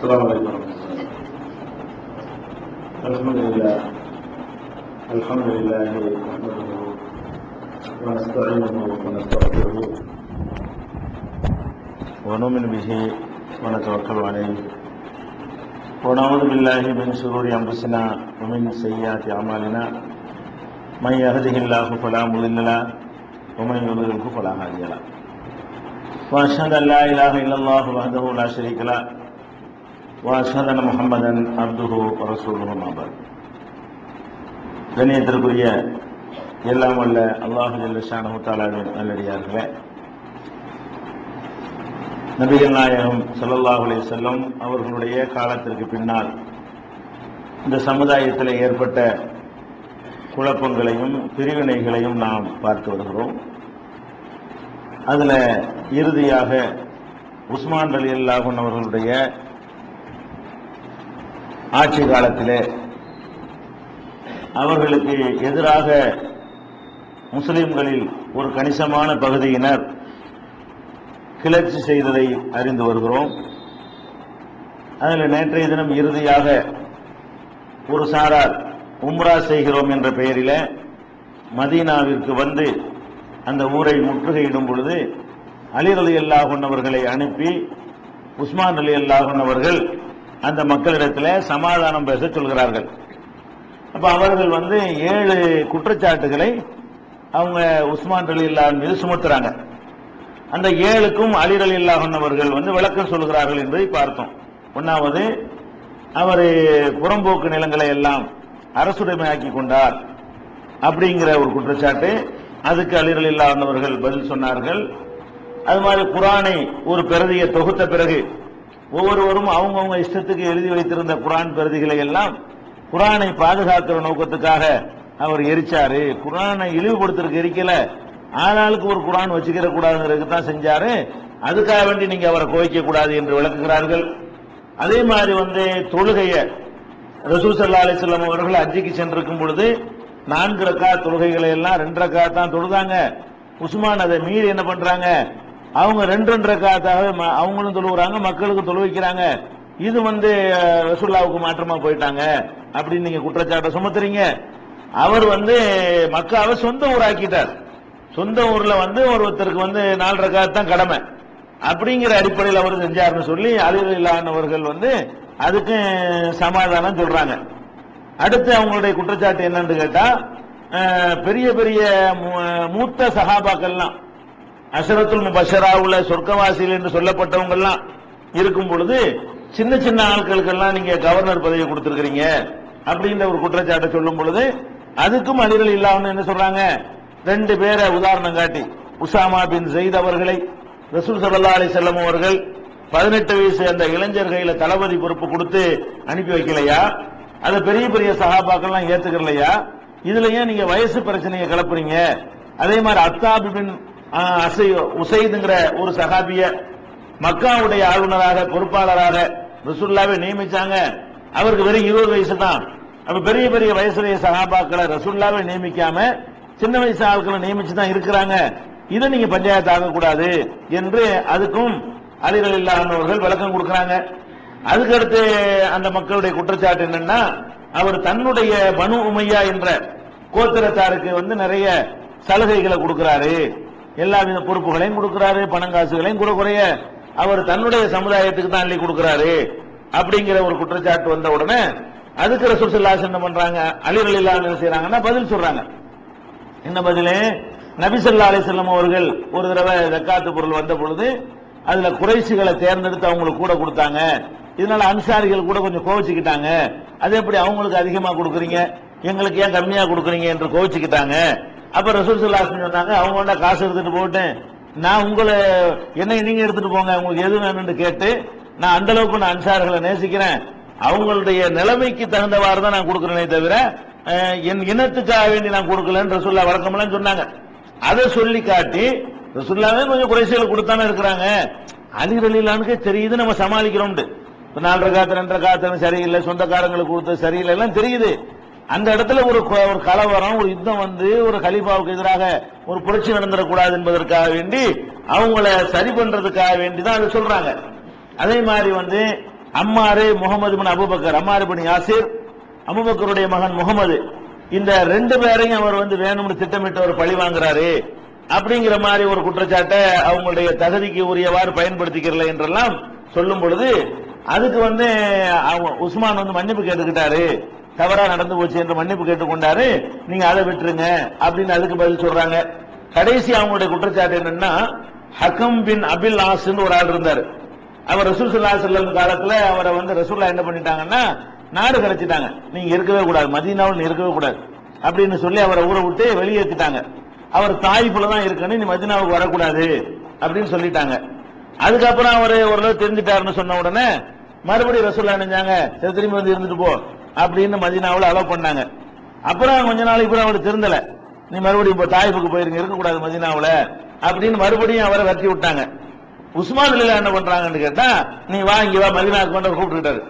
السلام عليكم ورحمة الله. الحمد لله نحمده ونستعينه ونستغفره ونؤمن به ونتوكل عليه ونعوذ بالله من شرور أنفسنا ومن سيئات أعمالنا. من يهده الله فلا مضل له ومن يضلل فلا هادي له. وأشهد أن لا إله إلا الله وحده لا شريك له وأشهد أن محمدا عبده ورسوله أما بعد. கண்ணியத்திற்குரிய எல்லாம் வல்ல அல்லாஹ் ஜல்ல ஷானஹு தஆலாவின் நல்லடியார்களே, நபிகள் நாயகம் ஸல்லல்லாஹு அலைஹி வஸல்லம் அவர்களுடைய காலத்திற்கு பின்னால் இந்த சமுதாயத்தில் ஏற்பட்ட குழப்பங்களையும் பிரிவினைகளையும் நாம் பார்த்து வருகிறோம். அதில் இறுதியாக உஸ்மான் ரலியல்லாஹு அன்ஹு அவர்களுடைய ஆட்சி காலத்திலே அவர்களுக்கு எதிராக முஸ்லிம்களில் ஒரு கணிசமான பகுதியினர் கிளர்ச்சி செய்ததை அறிந்து வருகிறோம். அதில் நேற்றைய தினம் இறுதியாக ஒரு சாரார் உம்ரா செய்கிறோம் என்ற பெயரில் மதீனாவிற்கு வந்து அந்த ஊரை முற்றுகையிடும் பொழுது அலி ரலியல்லாஹு அன்ஹு அவர்களை அனுப்பி உஸ்மான் ரலியல்லாஹு அன்ஹு அவர்கள் அந்த மக்களிடத்தில் சமாதானம் பேச சொல்கிறார்கள். அப்ப அவர்கள் 7 குற்றச்சாட்டுகளை அவங்க உஸ்மான் ரலியல்லாஹு மீது சுமத்துறாங்க. அந்த 7க்கும் அலி ரலியல்லாஹு அன்ஹு அவர்கள் விளக்கம் சொல்கிறார்கள் என்பதை பார்த்தோம். ஒன்னாவது, அவர் புறம்போக்கு நிலங்களை எல்லாம் அரசுடைமையாக்கி கொண்டார் அப்படிங்கிற ஒரு குற்றச்சாட்டு. அதுக்கு அலி ரலியல்லாஹு அன்ஹு அவர்கள் பதில் சொன்னார்கள். அது மாதிரி குர்ஆனை ஒரு பிரதியை தொகுத்த பிறகு ஒவ்வொருவரும் அவங்கவுங்க இஷ்டத்துக்கு எழுதி வைத்திருந்த குர்ஆன் பிரதிகளை எல்லாம் குர்ஆனை பாதுகாக்கிற நோக்கத்துக்காக அவர் எரிச்சாரு. குர்ஆனை இழிவுபடுத்துறதுக்கு எரிக்கல, ஆளாளுக்கு ஒரு குர்ஆன் வச்சுக்கிற கூடாதுங்கிறதுக்கு தான் செஞ்சாரு. அதுக்காக வேண்டி நீங்க அவரை கோவிக்க கூடாது என்று விளக்குகிறார்கள். அதே மாதிரி தொழுகைய ரசூல் ஸல்லல்லாஹு அலைஹி வஸல்லம் அவர்கள் ஹஜ்ஜுக்கு சென்றிருக்கும் பொழுது 4 ரக்காத் தொழுகைகளை எல்லாம் 2 ரக்காத் தான் தொழுதாங்க. உஸ்மான் அதை மீறி என்ன பண்றாங்க, அவங்க 2 ரக்காத்தாக அவங்களும் தொழுகிறாங்க, மக்களுக்கு தொழு வைக்கிறாங்க. இது ரசூலுல்லாஹ்வுக்கு மாற்றமா போயிட்டாங்க அப்படின்னு நீங்க குற்றச்சாட்டை சுமத்துறீங்க. அவர் மக்காவை சொந்த ஊராக்கிட்டார். சொந்த ஊர்ல ஒருத்தருக்கு 4 ரக்காத் தான் கடமை அப்படிங்கிற அடிப்படையில் அவர் செஞ்சாருன்னு சொல்லி அலி ரலியல்லாஹு அன்ஹு அவர்கள் அதுக்கு சமாதானம் சொல்றாங்க. அடுத்து அவங்களுடைய குற்றச்சாட்டு என்னன்னு கேட்டா, பெரிய பெரிய மூத்த சஹாபாக்கள்லாம் அஷரத்துல் முபஷராவுல சொர்க்கவாசிகள் என்று சொல்லப்பட்டவங்க எல்லாம் இருக்கும் பொழுது சின்ன சின்ன ஆட்களுக்கெல்லாம் நீங்க கவர்னர் பதவி கொடுத்திருக்கிறீங்க அப்படின்ற ஒரு குற்றச்சாட்டை சொல்லும் பொழுது அதுக்கும் அலி ரலியல்லாஹு அன்ஹு என்ன சொல்றாங்க, 2 பேரை உதாரணம் காட்டி, உசாமா பின் ஸைத் அவர்களை ரசூல் ஸல்லல்லாஹு அலைஹி வஸல்லம் அவர்கள் 18 வயசு அந்த இளைஞர் கையில தளபதி பொறுப்பு கொடுத்து அனுப்பி வைக்கலையா, அதை பெரிய பெரிய சஹாபாக்கள்லாம் ஏத்துக்கலையா, இதுல ஏன் நீங்க வயசு பிரச்சனையை கிளப்புறீங்க? அதே மாதிரி அத்தாப் பின் உசைதுங்கிற ஒரு சஹாபிய மக்காவுடைய ஆளுநராக பொறுப்பாளராக ரசூலுல்லாஹ்வை நியமிச்சாங்க. அவருக்கு வெறும் 20 வயசு தான். அப்ப பெரிய பெரிய வயசுடைய சஹாபாக்களை ரசூலுல்லாஹ்வை நியமிக்காம சின்ன வயசு ஆட்களை நியமிச்சு தான் இருக்கிறாங்க. இதை நீங்க பஞ்சாயத்து ஆகக்கூடாது என்று அதுக்கும் அலி ரலியல்லாஹு அன்ஹு அவர்கள் விளக்கம் கொடுக்கிறாங்க. அதுக்கடுத்து அந்த மக்களுடைய குற்றச்சாட்டு என்னன்னா, அவர் தன்னுடைய பனு உமையா என்ற கோத்திரத்தாருக்கு நிறைய சலுகைகளை கொடுக்கிறாரு, எல்லா வித பொறுப்புகளையும் கொடுக்கிறாரு, பணங்காசுகளையும் கூட குறைய அவர் தன்னுடைய சமுதாயத்துக்கு தான் அள்ளி கொடுக்கிறாரு அப்படிங்கிற ஒரு குற்றச்சாட்டு வந்த உடனே அதுக்கு ரசூல் ஸல்லல்லாஹு அலைஹி வஸல்லம் என்ன பண்றாங்க, அலி ரலியல்லாஹு அன்ஹு என்ன செய்றாங்கன்னா பதில் சொல்றாங்க. என்ன பதிலே, நபி ஸல்லல்லாஹு அலைஹி வஸல்லம் அவர்கள் ஒரு தடவை ஜக்காத்து பொருள் வந்த பொழுது அதுல குறைஷிகளை தேர்ந்தெடுத்து அவங்களுக்கு கூட கொடுத்தாங்க. இதனால அன்சாரிகள் கூட கொஞ்சம் கோவிச்சுக்கிட்டாங்க. அது எப்படி அவங்களுக்கு அதிகமா கொடுக்குறீங்க, எங்களுக்கு ஏன் கம்மியா கொடுக்குறீங்க என்று கோவிச்சுக்கிட்டாங்க. அப்ப ரசூல் ஸல்லல்லாஹு அலைஹி வஸல்லம் சொன்னாங்க, அவங்க காசு எடுத்துட்டு போட்டேன், நான் என்னை நீங்க எடுத்துட்டு போங்க, உங்களுக்கு எது வேணும்னு கேட்டு நான் அந்த அளவுக்கு நான் அன்சாரிகளை நேசிக்கிறேன், அவங்களுடைய நிலைமைக்கு தகுந்தவாறு தான் நான் கொடுக்கிறேனே தவிர என் இனத்துக்காக வேண்டி நான் கொடுக்கலன்னு ரசூலுல்லாஹ் வழக்கமெல்லாம் சொன்னாங்க. அதை சொல்லி காட்டி ரசூலுல்லாஹ்வே கொஞ்சம் குறைசிகள் கொடுத்தானே இருக்கிறாங்க, அலி ரலியல்லாஹு அன்ஹுக்கே தெரியுது நம்ம சமாளிக்கிறோம். 4 ரக்காத் 2 ரக்காத் சரியில்லை, சொந்தக்காரங்களுக்கு கொடுத்தது சரியில்லை எல்லாம் தெரியுது. அந்த இடத்துல ஒரு கலவரம், ஒரு யுத்தம் ஒரு கலீஃபாவுக்கு எதிராக ஒரு புரட்சி நடந்துடக்கூடாது என்பதற்காக வேண்டி அவங்கள சரி பண்றதுக்காக வேண்டி தான் அதை சொல்றாங்க. அதே மாதிரி அம்மாரு முகமது பின் அபூபக்கர், அம்மாரு பின் யாசிர், அபூபக்கருடைய மகன் முகமது, இந்த ரெண்டு பேரையும் அவர் வந்து வேணும்னு திட்டமிட்டு ஒரு பழி வாங்குறாரு அப்படிங்கிற மாதிரி ஒரு குற்றச்சாட்டை அவங்களுடைய தகுதிக்கு உரியவாறு பயன்படுத்திக்கிறல என்றெல்லாம் சொல்லும் பொழுது அதுக்கு வந்து உஸ்மான் வந்து மன்னிப்பு கேட்டுக்கிட்டாரு, தவறா நடந்து போச்சு என்று மன்னிப்பு கேட்டுக்கொண்டாரு, நீங்க அதை விட்டுருங்க அப்படின்னு அதுக்கு பதில் சொல்றாங்க. கடைசி அவங்களுடைய குற்றச்சாட்டு என்னன்னா, ஹக்கம் பின் அபில் ஆஸ்ன்னு ஒரு ஆள் இருந்தாரு. அவர் ரசூல் ஸல்லல்லாஹு அலைஹி வஸல்லம் காலத்துல அவரை வந்து ரசூலுல்லாஹ் என்ன பண்ணிட்டாங்கன்னா நாடு கடத்திட்டாங்க, நீங்க இருக்கவே கூடாது, மதீனாவில் இருக்கவே கூடாது அப்படின்னு சொல்லி அவரை ஊரை விட்டு வெளியேற்றிட்டாங்க. அவர் தாயிஃப்ல தான் இருக்கணும், நீ மதீனாவுக்கு வரக்கூடாது அப்படின்னு சொல்லிட்டாங்க. அதுக்கப்புறம் அவர் ஓரளவு தெரிஞ்சுட்டாருன்னு சொன்ன உடனே மறுபடியும் ரசூலுல்லாஹ் நினைஞ்சாங்க, திரும்பி வந்து இருந்துட்டு போ அப்படின்னு மதீனாவில் அலோவ் பண்ணாங்க. அப்புறம் கொஞ்ச நாளைக்கு கூட அவர் திருந்தல, நீ மறுபடியும் இப்போ தாயிஃபுக்கு போயிருங்க, இருக்கக்கூடாது மதீனாவில் அப்படின்னு மறுபடியும் அவரை வெட்டி விட்டாங்க. உஸ்மான் ரலியல்லாஹு என்ன பண்றாங்கன்னு கேட்டா, நீ வா இங்க வா மதீனாவுக்கு கொண்டு கூப்பிட்டுட்டாரு.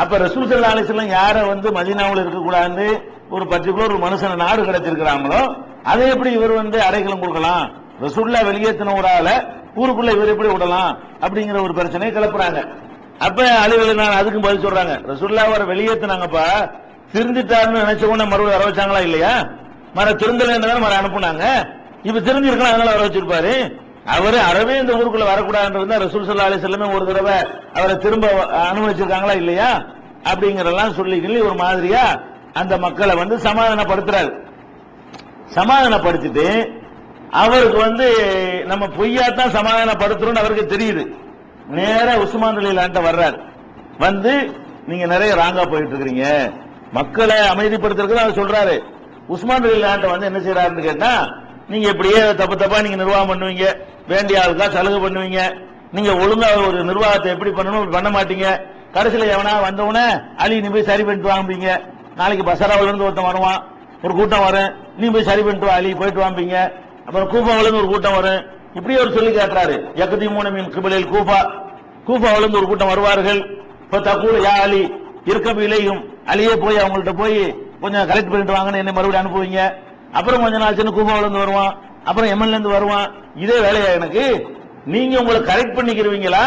அப்ப ரசூல் ஸல்லல்லாஹு அலைஹி வஸல்லம் யாரை வந்து மதீனாவில் இருக்கக்கூடாதுன்னு ஒரு பர்டிகுலர் ஒரு மனுஷனை நாடு கிடைச்சிருக்கிறாங்களோ அதை எப்படி இவர் வந்து அடைக்கலம் கொடுக்கலாம், ரசூலுல்லாஹ் வெளியேற்றின ஒரு ஆளை ஊருக்குள்ள இவர் எப்படி விடலாம் அப்படிங்கிற ஒரு பிரச்சனையை கிளப்புறாங்க. அப்ப அலி ரலியல்லாஹு அதுக்கும் பதில் சொல்றாங்க, ரசூலுல்லாஹ் அவரை வெளியேற்றினாங்கப்பா, திருந்திட்டாருன்னு நினைச்ச உடனே மறுபடியும் வர வச்சாங்களா இல்லையா, திருந்தல மறு அனுப்புனாங்க, இப்ப தெரிஞ்சிருக்கலாம் அதனால வர வச்சிருப்பாரு. அவரு அறவே இந்த ஊருக்குள்ள வரக்கூடாதுன்றது ரசூல் ஸல்லல்லாஹு அலைஹி வஸல்லம் ஒரு தடவை அவரை திரும்ப அனுமதிச்சிருக்காங்களா இல்லையா அப்படிங்கறதெல்லாம் சொல்லி ஒரு மாதிரியா அந்த மக்களை வந்து சமாதானப்படுத்துறாரு. சமாதானப்படுத்திட்டு அவருக்கு வந்து நம்ம பொய்யாத்தான் சமாதானப்படுத்துறோம்னு அவருக்கு தெரியுது. நேரா உஸ்மான் ரலியல்லாஹு வர்றாரு. வந்து நீங்க நிறைய ராங்கா போயிட்டு இருக்கிறீங்க, மக்களை அமைதிப்படுத்துறதுக்கு அவர் சொல்றாரு. உஸ்மான் ரலியல்லாஹு வந்து என்ன செய்யறாருன்னு கேட்டா, நீங்க இப்படியே தப்பு தப்பா நீங்க நிர்வாகம் பண்ணுவீங்க, வேண்டிய ஆளுக்கா சலுகை பண்ணுவீங்க, நீங்க ஒழுங்கா ஒரு நிர்வாகத்தை எப்படி பண்ணணும் பண்ண மாட்டீங்க, கடைசியில் எவனா வந்தவன அலி நீ போய் சரி பண்ணிட்டு வாங்குவீங்க, நாளைக்கு பசராவில இருந்து ஒருத்தன் வருவான், ஒரு கூட்டம் வரும், நீ போய் சரி பண்ணிட்டு அலி போயிட்டு வாம்பிங்க, அப்புறம் கூஃபாவில இருந்து ஒரு கூட்டம் வரும், இப்படி ஒரு சொல்லி காட்டுறாரு. யக்திமூன மின் கிபலில் கூஃபா, கூஃபாவில இருந்து ஒரு கூட்டம் வருவார்கள், இப்ப தக்கூல யா அலி இருக்கபு இலையும், அலியே போய் அவங்கள்ட்ட போய் கொஞ்சம் கரெக்ட் பண்ணிட்டு வாங்கன்னு என்னை மறுபடியும் அனுப்புவீங்க, அப்புறம் கொஞ்ச நாள் சின்ன கூஃபாவில இருந்து வருவான், அப்புறம் எம்எல்ஏ இருந்து வருவான், இதே வேலையா எனக்கு, நீங்க உங்களை கரெக்ட் பண்ணிக்கிறீங்களா,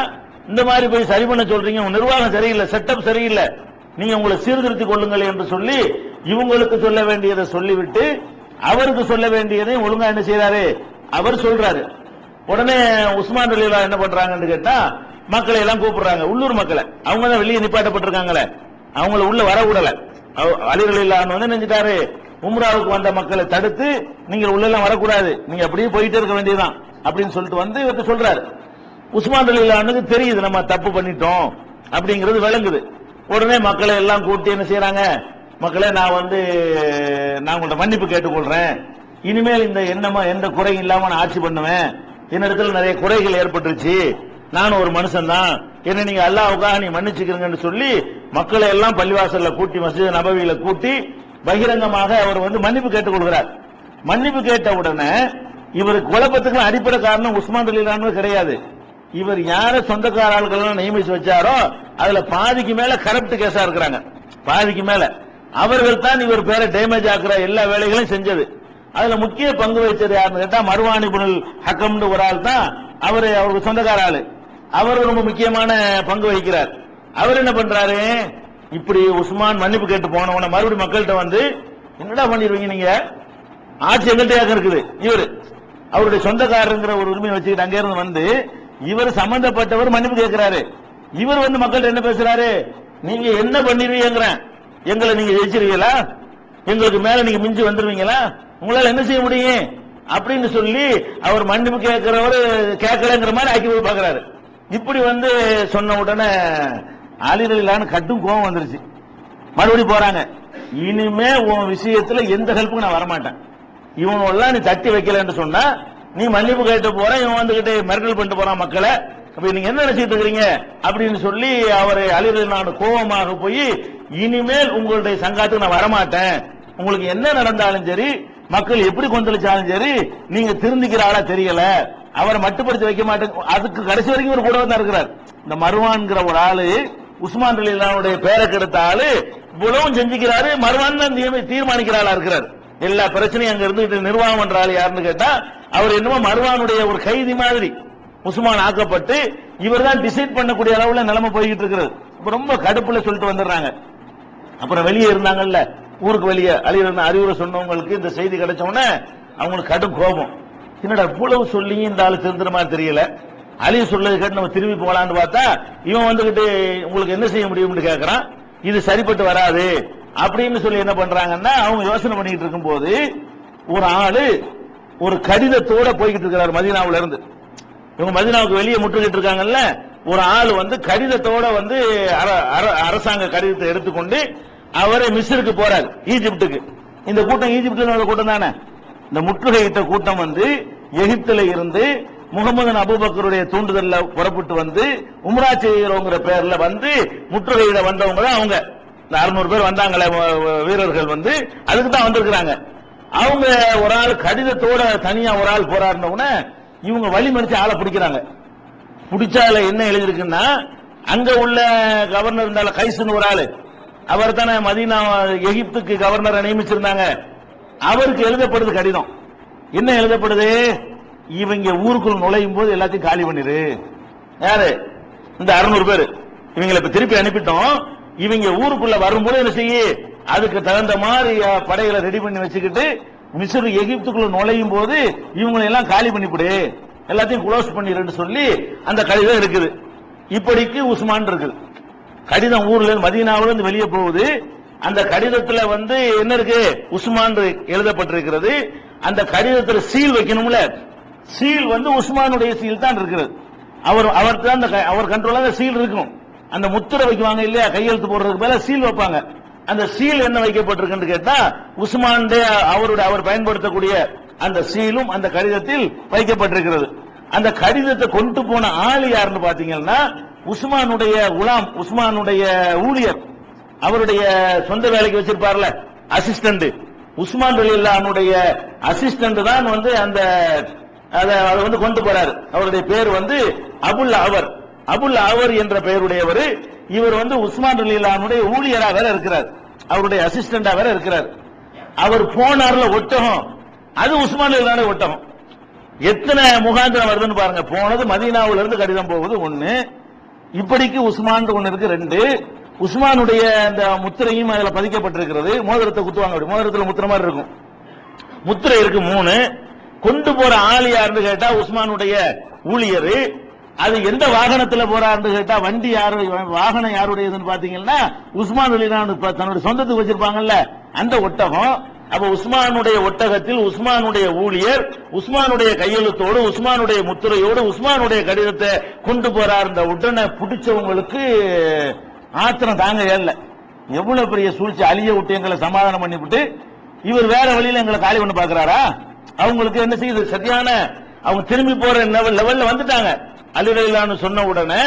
இந்த மாதிரி போய் சரி பண்ண சொல்றீங்க, உங்க நிர்வாகம் சரியில்லை, செட்டப் சரியில்லை, நீங்க உங்களை சீர்திருத்திக் கொள்ளுங்கள் என்று சொல்லி இவங்களுக்கு சொல்ல வேண்டியதை சொல்லிவிட்டு அவருக்கு சொல்ல வேண்டியதை ஒழுங்கா என்ன செய்யறாரு அவர் சொல்றாரு. உடனே உஸ்மான் ரலியல்லாஹு என்ன பண்றாங்கன்னு கேட்டா, மக்களை எல்லாம் கூப்பிடுறாங்க, உள்ளூர் மக்களை, அவங்க தான் வெளியே நிப்பாட்டப்பட்டிருக்காங்களே அவங்கள உள்ள வர விடல. அலி ரலியல்லாஹு வந்து நினைச்சிட்டாரு, உம்ராவுக்கு வந்த மக்களை தடுத்து நீங்க உள்ள எல்லாம் வரக்கூடாது, நீங்க அப்படியே போயிட்டே இருக்க வேண்டியதுதான் அப்படின்னு சொல்லிட்டு வந்து இவர்கிட்ட சொல்றாரு. உஸ்மான் ரலியல்லாஹு தெரியுது நம்ம தப்பு பண்ணிட்டோம் அப்படிங்கிறது விளங்குது. உடனே மக்களை எல்லாம் கூட்டி என்ன செய்யறாங்க, மக்களே நான் உங்கள்ட்ட மன்னிப்பு கேட்டுக்கொள்றேன், இனிமேல் இந்த எந்த குறையும் இல்லாம நான் ஆட்சி பண்ணுவேன், என்னிடத்துல நிறைய குறைகள் ஏற்பட்டுருச்சு, நானும் ஒரு மனுஷன் தான், என்ன நீங்க அல்லாஹ்வுக்காக நீ மன்னிச்சுக்கிறீங்கன்னு சொல்லி மக்களை எல்லாம் பள்ளிவாசல்ல கூட்டி மஸ்ஜித் நபவியில கூட்டி பகிரங்கமாக அவர் வந்து மன்னிப்பு கேட்டுக் கொள்கிறார். மன்னிப்பு கேட்ட உடனே இவர் குழப்பத்துக்கு அடிப்படை காரணம் உஸ்மான் ரலியல்லாஹு கிடையாது, இவர் யார சொந்தக்கார ஆட்கள் நியமிச்சு வச்சாரோ அதுல பாதிக்கு மேல கரப்ட் கேஸா இருக்கிறாங்க, பாதிக்கு மேல அவர்கள் தான் இவர் பேரை டேமேஜ் ஆக்குற எல்லா வேலைகளையும் செஞ்சது. அதுல முக்கிய பங்கு வச்சது யாருன்னு கேட்டா மர்வான் இப்னுல் ஹக்கம்னு ஒரு ஆள் தான், அவருக்கு சொந்தக்கார ஆளு, அவர் ரொம்ப முக்கியமான பங்கு வகிக்கிறார். அவர் என்ன பண்றாரு, இப்படி உஸ்மான் மன்னிப்பு கேட்டு போனவன மறுபடியும் மக்கள்கிட்ட வந்து என்னடா பண்ணிருவீங்க நீங்க, ஆட்சி எங்கள்கிட்ட இருக்குது, இவர் அவருடைய சொந்தக்காரங்கிற ஒரு உரிமையை வச்சுக்கிட்டு அங்க இருந்து வந்து இவர் சம்பந்தப்பட்டவர் மன்னிப்பு கேட்கிறாரு. இவர் வந்து மக்கள்கிட்ட என்ன பேசுறாரு, நீங்க என்ன பண்ணிருவீங்க, எங்களை நீங்க ஜெயிச்சிருவீங்களா, எங்களுக்கு மேல நீங்க மிஞ்சி வந்துருவீங்களா, உங்களால என்ன செய்ய முடியும் அப்படின்னு சொல்லி அவர் மன்னிப்பு கேட்கிறவர் கேட்கலங்கிற மாதிரி ஆக்கி போய் பாக்குறாரு. இப்படி வந்து சொன்ன உடனே அலி ரலியல்லாஹு கட்டும் கோபம் வந்துருச்சு. மறுபடியும் போறாங்க, இனிமே உன் விஷயத்துல எந்த ஹெல்ப்புக்கு நான் வரமாட்டேன், இவனெல்லாம் நீ தட்டி வைக்கலன்னு சொன்னா நீ மன்னிப்பு கேட்டு போற, இவன் வந்துகிட்டு மிரட்டல் பண்ணிட்டு போறான் மக்களை, அப்ப நீங்க என்ன நினைச்சிட்டு இருக்கிறீங்க அப்படின்னு சொல்லி அவரை அலி ரலியல்லாஹு கோபமாக போய் இனிமேல் உங்களுடைய சங்காத்துக்கு நான் வரமாட்டேன், உங்களுக்கு என்ன நடந்தாலும் சரி, மக்கள் எப்படி கொந்தளிச்சாலும் சரி, நீங்க திருந்திக்கிற ஆளா தெரியல, அவரை மட்டுப்படுத்தி வைக்க மாட்டேன். அதுக்கு கடைசி வரைக்கும் ஒரு கூட தான் இருக்கிறார். இந்த மர்வான்ங்கிற ஒரு ஆளு உஸ்மான் ரலியல்லாஹுடைய பேரை கெடுத்த ஆளு இவ்வளவும் செஞ்சுக்கிறாரு, மர்வான் தான் தீர்மானிக்கிற ஆளா இருக்கிறார். எல்லா பிரச்சனையும் அங்க இருந்து நிர்வாகம் பண்ற ஆள் யாருன்னு கேட்டா அவர் என்னமோ மர்வானுடைய ஒரு கைதி மாதிரி உஸ்மான் ஆக்கப்பட்டு இவர் தான் டிசைட் பண்ணக்கூடிய அளவுல நிலைமை போய்கிட்டு இருக்கிறது. ரொம்ப கடுப்புல சொல்லிட்டு வந்துடுறாங்க. அப்புறம் வெளியே இருந்தாங்கல்ல, ஊருக்கு வெளியே அறிவுரை சொன்னவங்களுக்கு இந்த செய்தி கிடைச்ச உடனே அவங்களுக்கு கடும் கோபம். என்னடா இவ்வளவு சொல்லி இந்த ஆளு திருந்துற மாதிரி தெரியல, அலி சொல்லது கேட்டு நம்ம திரும்பி போலான்னு பார்த்தா இவன் வந்துகிட்டு உங்களுக்கு என்ன செய்ய முடியும்னு கேட்கறான், இது சரிப்பட்டு வராது அப்படின்னு சொல்லி என்ன பண்றாங்கன்னா அவங்க யோசனை பண்ணிட்டு இருக்கும் போது ஒரு ஆளு ஒரு கடிதத்தோட போய்கிட்டு இருக்கிறார் மதீனாவுல இருந்து. இவங்க மதீனாவுக்கு வெளியே முற்றுகிட்டு இருக்காங்கல்ல, ஒரு ஆள் வந்து கடிதத்தோட வந்து அரசாங்க கடிதத்தை எடுத்துக்கொண்டு அவரை மிஸ்ருக்கு போறாரு, ஈஜிப்டுக்கு. இந்த கூட்டம் ஈஜிப்ட்ல கூட்டம் தானே. இந்த முற்றுகையிட்ட கூட்டம் வந்து எகிப்துல இருந்து முகமது அபூபக்கருடைய தூண்டுதல்ல புறப்பட்டு வந்து உம்ரா செய்கிறோங்கிற பேர்ல வந்து முற்றுகையிட வந்தவங்க தான் அவங்க. இந்த 600 பேர் வந்தாங்களே வீரர்கள் வந்து அதுக்கு தான் வந்திருக்கிறாங்க. அவங்க ஒரு ஆள் கடிதத்தோட தனியா ஒரு ஆள் போராடினவுடனே இவங்க வழி மறிச்சு ஆளை பிடிக்கிறாங்க. பிடிச்சால என்ன எழுதிருக்குன்னா, அங்க உள்ள கவர்னர் இருந்தால கைசுன்னு ஒரு ஆளு, அவர் தானே மதீனா எகிப்துக்கு கவர்னரை நியமிச்சிருந்தாங்க, அவருக்கு எழுதப்படுது கடிதம். என்ன எழுதப்படுது, இவங்க ஊருக்குள் நுழையும் போது எல்லாத்தையும் காலி பண்ணிரு. யாரு? இந்த 600 பேர். இவங்களை இப்ப திருப்பி அனுப்பிட்டோம், இவங்க ஊருக்குள்ள வரும்போது என்ன செய்ய, அதுக்கு தகுந்த மாதிரி படைகளை ரெடி பண்ணி வச்சுக்கிட்டு மிஸ்ர் எகிப்துக்குள்ள நுழையும் போது இவங்களை எல்லாம் காலி பண்ணிவிடு, எல்லாத்தையும் க்ளோஸ் பண்ணிருன்னு சொல்லி அந்த கடிதம் இருக்குது. இப்படிக்கு உஸ்மான் இருக்குது. கடிதம் ஊர்ல இருந்து மதீனாவுல இருந்து வெளியே போகுது. அந்த கடிதத்துல வந்து என்ன இருக்கு, உஸ்மான் எழுதப்பட்டிருக்கிறது. அந்த கடிதத்துல சீல் வைக்கணும்ல, சீல் வந்து உஸ்மானுடைய சீல் தான் இருக்கிறது. அவர் தான் அவர் கண்ட்ரோல சீல் இருக்கும். அந்த முத்திரை வைக்குவாங்க இல்லையா, கையெழுத்து போடுறதுக்கு மேல சீல் வைப்பாங்க. அந்த சீல் என்ன வைக்கப்பட்டிருக்கு கேட்டா உஸ்மான் அவர் பயன்படுத்தக்கூடிய அந்த சீலும் அந்த கடிதத்தில் வைக்கப்பட்டிருக்கிறது. அந்த கடிதத்தை கொண்டு போன ஆள் யாருன்னு பாத்தீங்கன்னா உஸ்மானுடைய குலாம், உஸ்மானுடைய ஊழியர், அவருடைய சொந்த வேலைக்கு வச்சிருப்பார்ல அசிஸ்டன்ட், உஸ்மான் ரலியல்லாஹுடைய அசிஸ்டன்ட் தான் வந்து அந்த அதை வந்து கொண்டு போறாரு. அவருடைய பேர் வந்து அபுல் அவர் என்ற பெயருடையவர். இவர் வந்து உஸ்மான் ரலியல்லாஹுடைய ஊழியராக வேற இருக்கிறார், அவருடைய அசிஸ்டண்டா வேற இருக்கிறார். அவர் போனார்ல ஒட்டகம், அது உஸ்மான் ரலியல்லாஹுடைய ஒட்டகம். எத்தனை முகாந்திரம் வருதுன்னு பாருங்க. போனது மதீனாவுல இருந்து கடிதம் போகுது ஒண்ணு, இப்படிக்கு உஸ்மான் ஒண்ணு இருக்கு ரெண்டு, உஸ்மானுடைய அந்த முத்திரையும் அதுல பதிக்கப்பட்டிருக்கிறது. மோதிரத்தை குத்துவாங்க, அப்படி மோதிரத்துல முத்திர மாதிரி இருக்கும், முத்திரை இருக்கு மூணு. கொண்டு போற ஆள் யாருன்னு கேட்டா உஸ்மானுடைய ஊழியர். அது எந்த வாகனத்துல போறாருன்னு கேட்டா வண்டி வாகனம் யாருடையதுன்னு பாத்தீங்கன்னா உஸ்மான் ரலியல்லாஹு தன்னுடைய சொந்தத்துக்கு வச்சிருப்பாங்கல்ல அந்த ஒட்டகம். அப்ப உஸ்மானுடைய ஒட்டகத்தில் உஸ்மானுடைய ஊழியர் உஸ்மானுடைய கையெழுத்தோடு உஸ்மானுடைய முத்திரையோடு உஸ்மானுடைய கடிதத்தை கொண்டு போறார். இந்த உடனே பிடிச்சவங்களுக்கு ஆத்திரம் தாங்க ஏறல. எவ்வளவு பெரிய சூழ்ச்சி, அழிய விட்டு எங்களை சமாதானம் பண்ணிவிட்டு இவர் வேற வழியில எங்களை காலி பண்ண பாக்குறாரா. அவங்களுக்கு என்ன செய்யுது, சரியான அவங்க திரும்பி போற லெவல்ல வந்துட்டாங்க. அலி ரலியல்லாஹு சொன்ன உடனே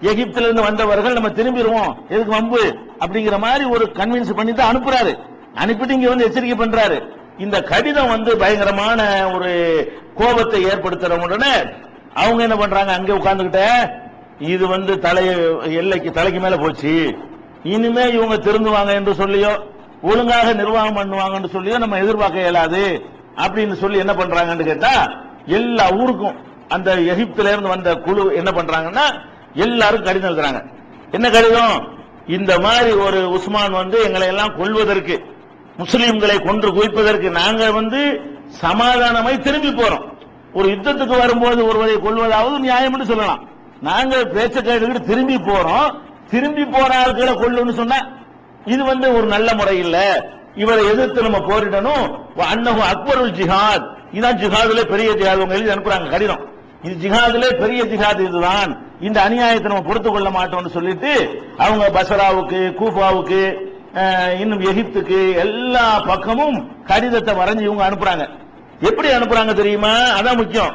எகிப்துல இருந்து வந்தவர்கள் நம்ம திரும்பிடுவோம், எதுக்கு வம்பு அப்படிங்கிற மாதிரி ஒரு கன்வின்ஸ் பண்ணி தான் அனுப்புறாரு. அனுப்பிட்டு இங்க வந்து எச்சரிக்கை பண்றாரு. இந்த கடிதம் வந்து பயங்கரமான ஒரு கோபத்தை ஏற்படுத்துற உடனே அவங்க என்ன பண்றாங்க, அங்க உட்கார்ந்துகிட்ட இது வந்து தலைக்கு மேல போச்சு, இனிமே இவங்க திருந்துவாங்க என்று சொல்லியோ ஒழுங்காக நிர்வாகம் பண்ணுவாங்கன்னு சொல்லியோ நம்ம எதிர்பார்க்க இயலாது அப்படின்னு சொல்லி என்ன பண்றாங்கன்னு கேட்டா எல்லா ஊருக்கும் அந்த எகிப்துல இருந்து வந்த குழு என்ன பண்றாங்கன்னா எல்லாரும் கடிதம் எழுதுறாங்க. என்ன கடிதம், இந்த மாதிரி ஒரு உஸ்மான் வந்து எங்களை எல்லாம் கொல்வதற்கு, முஸ்லிம்களை கொன்று குவிப்பதற்கு நாங்க வந்து சமாதானமாய் திரும்பி போறோம். ஒரு யுத்தத்துக்கு வரும்போது ஒருவரை கொல்வதாவது நியாயம் என்று சொல்லலாம். நாங்க பேச்ச கேட்டுக்கிட்டு திரும்பி போறோம், திரும்பி போற ஆட்களை கொல்லுன்னு சொன்னா இது வந்து ஒரு நல்ல முறை இல்ல. இவரை எதிர்த்து நம்ம போரிடணும். அன்னஹு அக்பருல் ஜிஹாத், இதான் ஜிஹாதுல பெரிய ஜிஹாத். அவங்க எழுதி அனுப்புறாங்க கடிதம், இது ஜிஹாதுல பெரிய ஜிஹாத் இதுதான், இந்த அநியாயத்தை நம்ம பொறுத்துக் கொள்ள மாட்டோம்னு சொல்லிட்டு அவங்க பசராவுக்கு, கூஃபாவுக்கு, இன்னும் எகிப்துக்கு எல்லா பக்கமும் கடிதத்தை வரைஞ்சு இவங்க அனுப்புறாங்க. எப்படி அனுப்புறாங்க தெரியுமா, அதான் முக்கியம்.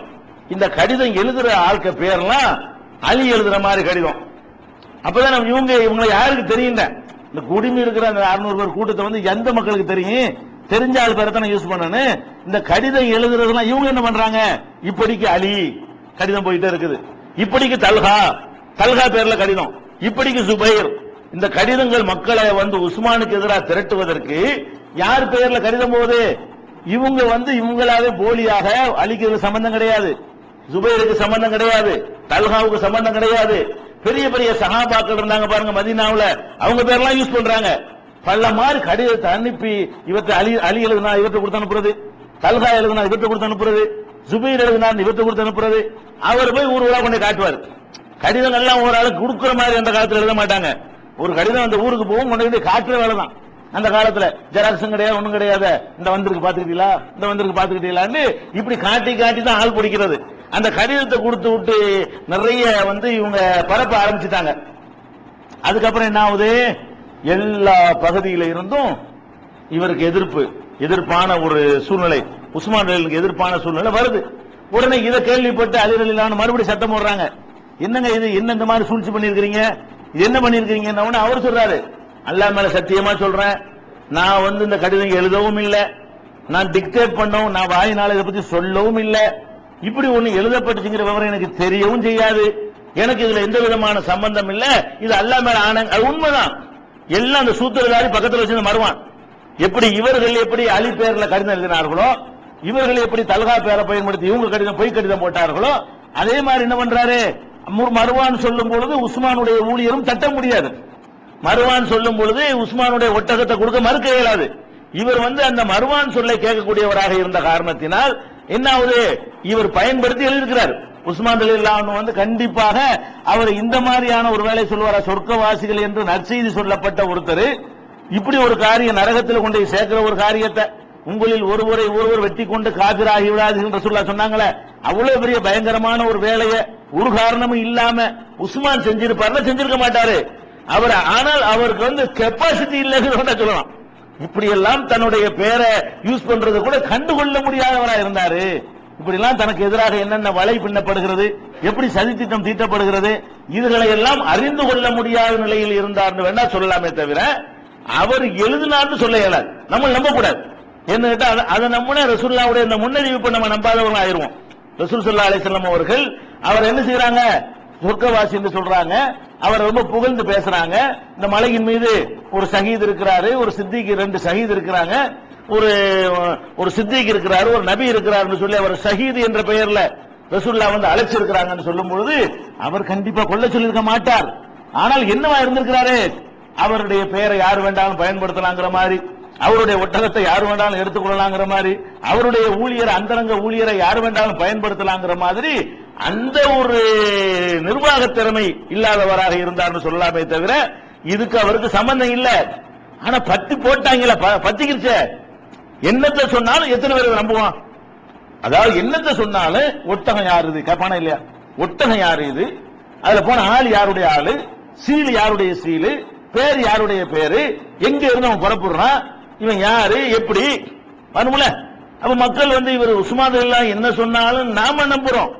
இந்த கடிதம் எழுதுற ஆட்க பேர்லாம் அலி எழுதுற மாதிரி கடிதம். அப்பதான் இவங்க யாருக்கு தெரியுங்க, இந்த குடிமை இருக்கிற அந்த 600 பேர் கூட்டத்தை வந்து எந்த மக்களுக்கு தெரியும், தெரிஞ்ச ஆள் பேரை தானே யூஸ் பண்ணணும். இந்த கடிதம் எழுதுறதுலாம் இவங்க என்ன பண்றாங்க, இப்படிக்கு அலி கடிதம் போயிட்டே இருக்குது, இப்படிக்கு தல்ஹா பேர்ல கடிதம், இப்படிக்கு சுபைர். இந்த கடிதங்கள் மக்களை வந்து உஸ்மானுக்கு எதிராக திரட்டுவதற்கு யார் பெயர்ல கடிதம் போகுது, இவங்க வந்து இவங்களாவே போலியாக அலிக்கு சம்பந்தம் கிடையாது. ஜுபைருக்கு சம்பந்தம் கிடையாது, தல்ஹாவுக்கு சம்பந்தம் கிடையாது. பெரிய பெரிய சஹாபாக்கள் இருந்தாங்க பாருங்க மதீனாவுல, அவங்க பேர்லாம் யூஸ் பண்றாங்க. பல மாதிரி கடிதத்தை அனுப்பி இவற்றை அலி எழுதுனா இவற்றை கொடுத்து அனுப்புறது, தல்ஹா எழுதுனா இவற்றை கொடுத்து அனுப்புறது, ஜுபைர் எழுதுனா இவற்றை கொடுத்து அனுப்புறது. அவர் போய் ஊர் ஊரா கொண்டு காட்டுவார். கடிதம் எல்லாம் ஒரு ஆளுக்கு கொடுக்குற மாதிரி அந்த காலத்துல எழுத மாட்டாங்க. ஒரு கடிதம் அந்த ஊருக்கு போகும், கொண்டு காட்டுற வேலை தான் அந்த காலத்துல. ஜெராக்ஸும் கிடையாது, ஒண்ணும் கிடையாது. இந்த வந்திருக்கு பாத்துக்கிட்டீங்களா, இந்த வந்திருக்கு பாத்துக்கிட்டீங்களான்னு இப்படி காட்டி காட்டி தான் ஆள் பிடிக்கிறது. அந்த கடிதத்தை கொடுத்து விட்டு நிறைய இவங்க பரப்ப ஆரம்பிச்சுட்டாங்க. அதுக்கப்புறம் என்ன ஆகுது, எல்லா பகுதியில இருந்தும் இவருக்கு எதிர்ப்பான ஒரு சூழ்நிலை, உஸ்மான் ரலியல்லாஹு எதிர்ப்பான சூழ்நிலை வருது. உடனே இதை கேள்விப்பட்டு அலி ரலியல்லாஹு மறுபடியும் சத்தம் போடுறாங்க. என்னங்க இது, என்ன இந்த மாதிரி சூழ்ச்சி பண்ணிருக்கீங்க, இது என்ன பண்ணிருக்கீங்க? அவர் சொல்றாரு, அல்லாஹ் மேல சத்தியமா சொல்றேன், நான் இந்த கடிதம் எழுதவும் இல்லை, நான் டிக்டேட் பண்ணவும், நான் வாயினால இதை பத்தி சொல்லவும் இல்லை, இப்படி ஒண்ணு எழுதப்பட்டுச்சுங்கிற விவரம் எனக்கு தெரியவும் செய்யாது, எனக்கு இதுல எந்த விதமான சம்பந்தம் இல்ல, இது அல்லாஹ் மேல ஆனங்க. அது உண்மைதான். எல்லாம் அந்த சூத்திரதாரி பக்கத்தில் வச்சு மறுவான். எப்படி இவர்கள் எப்படி அலி பேர்ல கடிதம் எழுதினார்களோ, இவர்கள் எப்படி தல்ஹா பேரை பயன்படுத்தி இவங்க கடிதம் பொய் கடிதம் போட்டார்களோ, அதே மாதிரி என்ன பண்றாரு, மறுவான் சொல்லும் பொழுது உஸ்மானுடைய ஊழியரும் தட்ட முடியாது. மறுவான் சொல்லும் பொழுது உஸ்மானுடைய ஒட்டகத்தை கொடுக்க மறுக்க இயலாது. இவர் அந்த மறுவான் சொல்லை கேட்கக்கூடியவராக இருந்த காரணத்தினால் என்ன ஆகுது, இவர் பயன்படுத்தி எழுதியிருக்கிறார். உஸ்மான் ரலியல்லாஹு கண்டிப்பாக அவர் இந்த மாதிரியான ஒரு வேலை சொல்வாரா, சொர்க்கவாசிகள் என்று நற்செய்தி சொல்லப்பட்ட ஒருத்தர் இப்படி ஒரு காரியம் நரகத்தில் கொண்டு சேர்க்கிற ஒரு காரியத்தை, உங்களில் ஒருவரை ஒருவர் வெட்டி கொண்டு காபிராகி விடாது என்று சொன்னாங்களே, அவ்வளவு பெரிய பயங்கரமான ஒரு வேலையை ஒரு காரணமும் இல்லாம உஸ்மான் செஞ்சிருப்பாரு, செஞ்சிருக்க மாட்டாரு அவர். ஆனால் அவருக்கு கெப்பாசிட்டி இல்லைன்னு சொல்லலாம். இப்படி எல்லாம் தன்னுடைய பேரை யூஸ் பண்றது கூட கண்டுகொள்ள முடியாதவராக இருந்தாரு. இப்படி எல்லாம் தனக்கு எதிராக என்னென்ன வலை பின்னப்படுகிறது, எப்படி சதித்திட்டம் தீட்டப்படுகிறது, இதுகளை எல்லாம் அறிந்து கொள்ள முடியாத நிலையில் இருந்தார்னு வேணா சொல்லலாமே தவிர அவர் எழுதினார்னு சொல்ல இயலாது. நம்ம நம்ப கூடாது. என்ன கேட்டா அதை நம்மனே ரசூலுல்லாஹ்வுடைய இந்த முன்னறிவிப்பு நம்ம நம்பாதவங்க ஆயிருவோம். ரசூல் ஸல்லல்லாஹு அலைஹி வஸல்லம் அவர்கள் அவர் என்ன செய்யறாங்க, சொர்க்கவாசி என்று சொல்றாங்க, அவர் ரொம்ப புகழ்ந்து பேசுறாங்க. இந்த மலையின் மீது ஒரு ஷஹீத் இருக்கிறாரு, ஒரு சித்திக், 2 ஷஹீத் இருக்கிறாங்க, ஒரு சித்திக் இருக்கிறாரு, ஒரு நபி இருக்கிறாருன்னு சொல்லி அவர் ஷஹீத் என்ற பெயர்ல ரசூலுல்லாஹ் அழைச்சிருக்கிறாங்கன்னு சொல்லும் பொழுது அவர் கண்டிப்பா கொல்ல சொல்லியிருக்க மாட்டார். ஆனால் என்னவா இருந்திருக்கிறாரு, அவருடைய பெயரை யார் வேண்டாலும் பயன்படுத்தலாங்கிற மாதிரி, அவருடைய ஒட்டகத்தை யார் வேண்டாலும் எடுத்துக்கொள்ளலாங்கிற மாதிரி, அவருடைய ஊழியர் அந்தரங்க ஊழியரை யார் வேண்டாலும் பயன்படுத்தலாங்கிற மாதிரி அந்த ஒரு நிர்வாக திறமை இல்லாதவராக இருந்தார்னு சொல்லலாமே தவிர இதுக்கு அவருக்கு சம்பந்தம் இல்ல. ஆனா பத்தி போட்டாங்களா, பத்திக்கிருச்ச, என்னத்தை சொன்னாலும் எத்தனை பேர் நம்புவான்? அதாவது என்னத்தை சொன்னாலும் ஒட்டகம் யாரு இது கேட்பானா இல்லையா, ஒட்டகம் யாரு இது, அதுல போன ஆள் யாருடைய ஆளு, சீல் யாருடைய சீலு, பேர் யாருடைய பேரு, எங்க இருந்து அவன் புறப்படுறான், இவன் யாரு, எப்படி வரணும்ல. அப்ப மக்கள் இவர் உஸ்மான் ரலியல்லாஹு என்ன சொன்னாலும் நாம நம்புறோம்.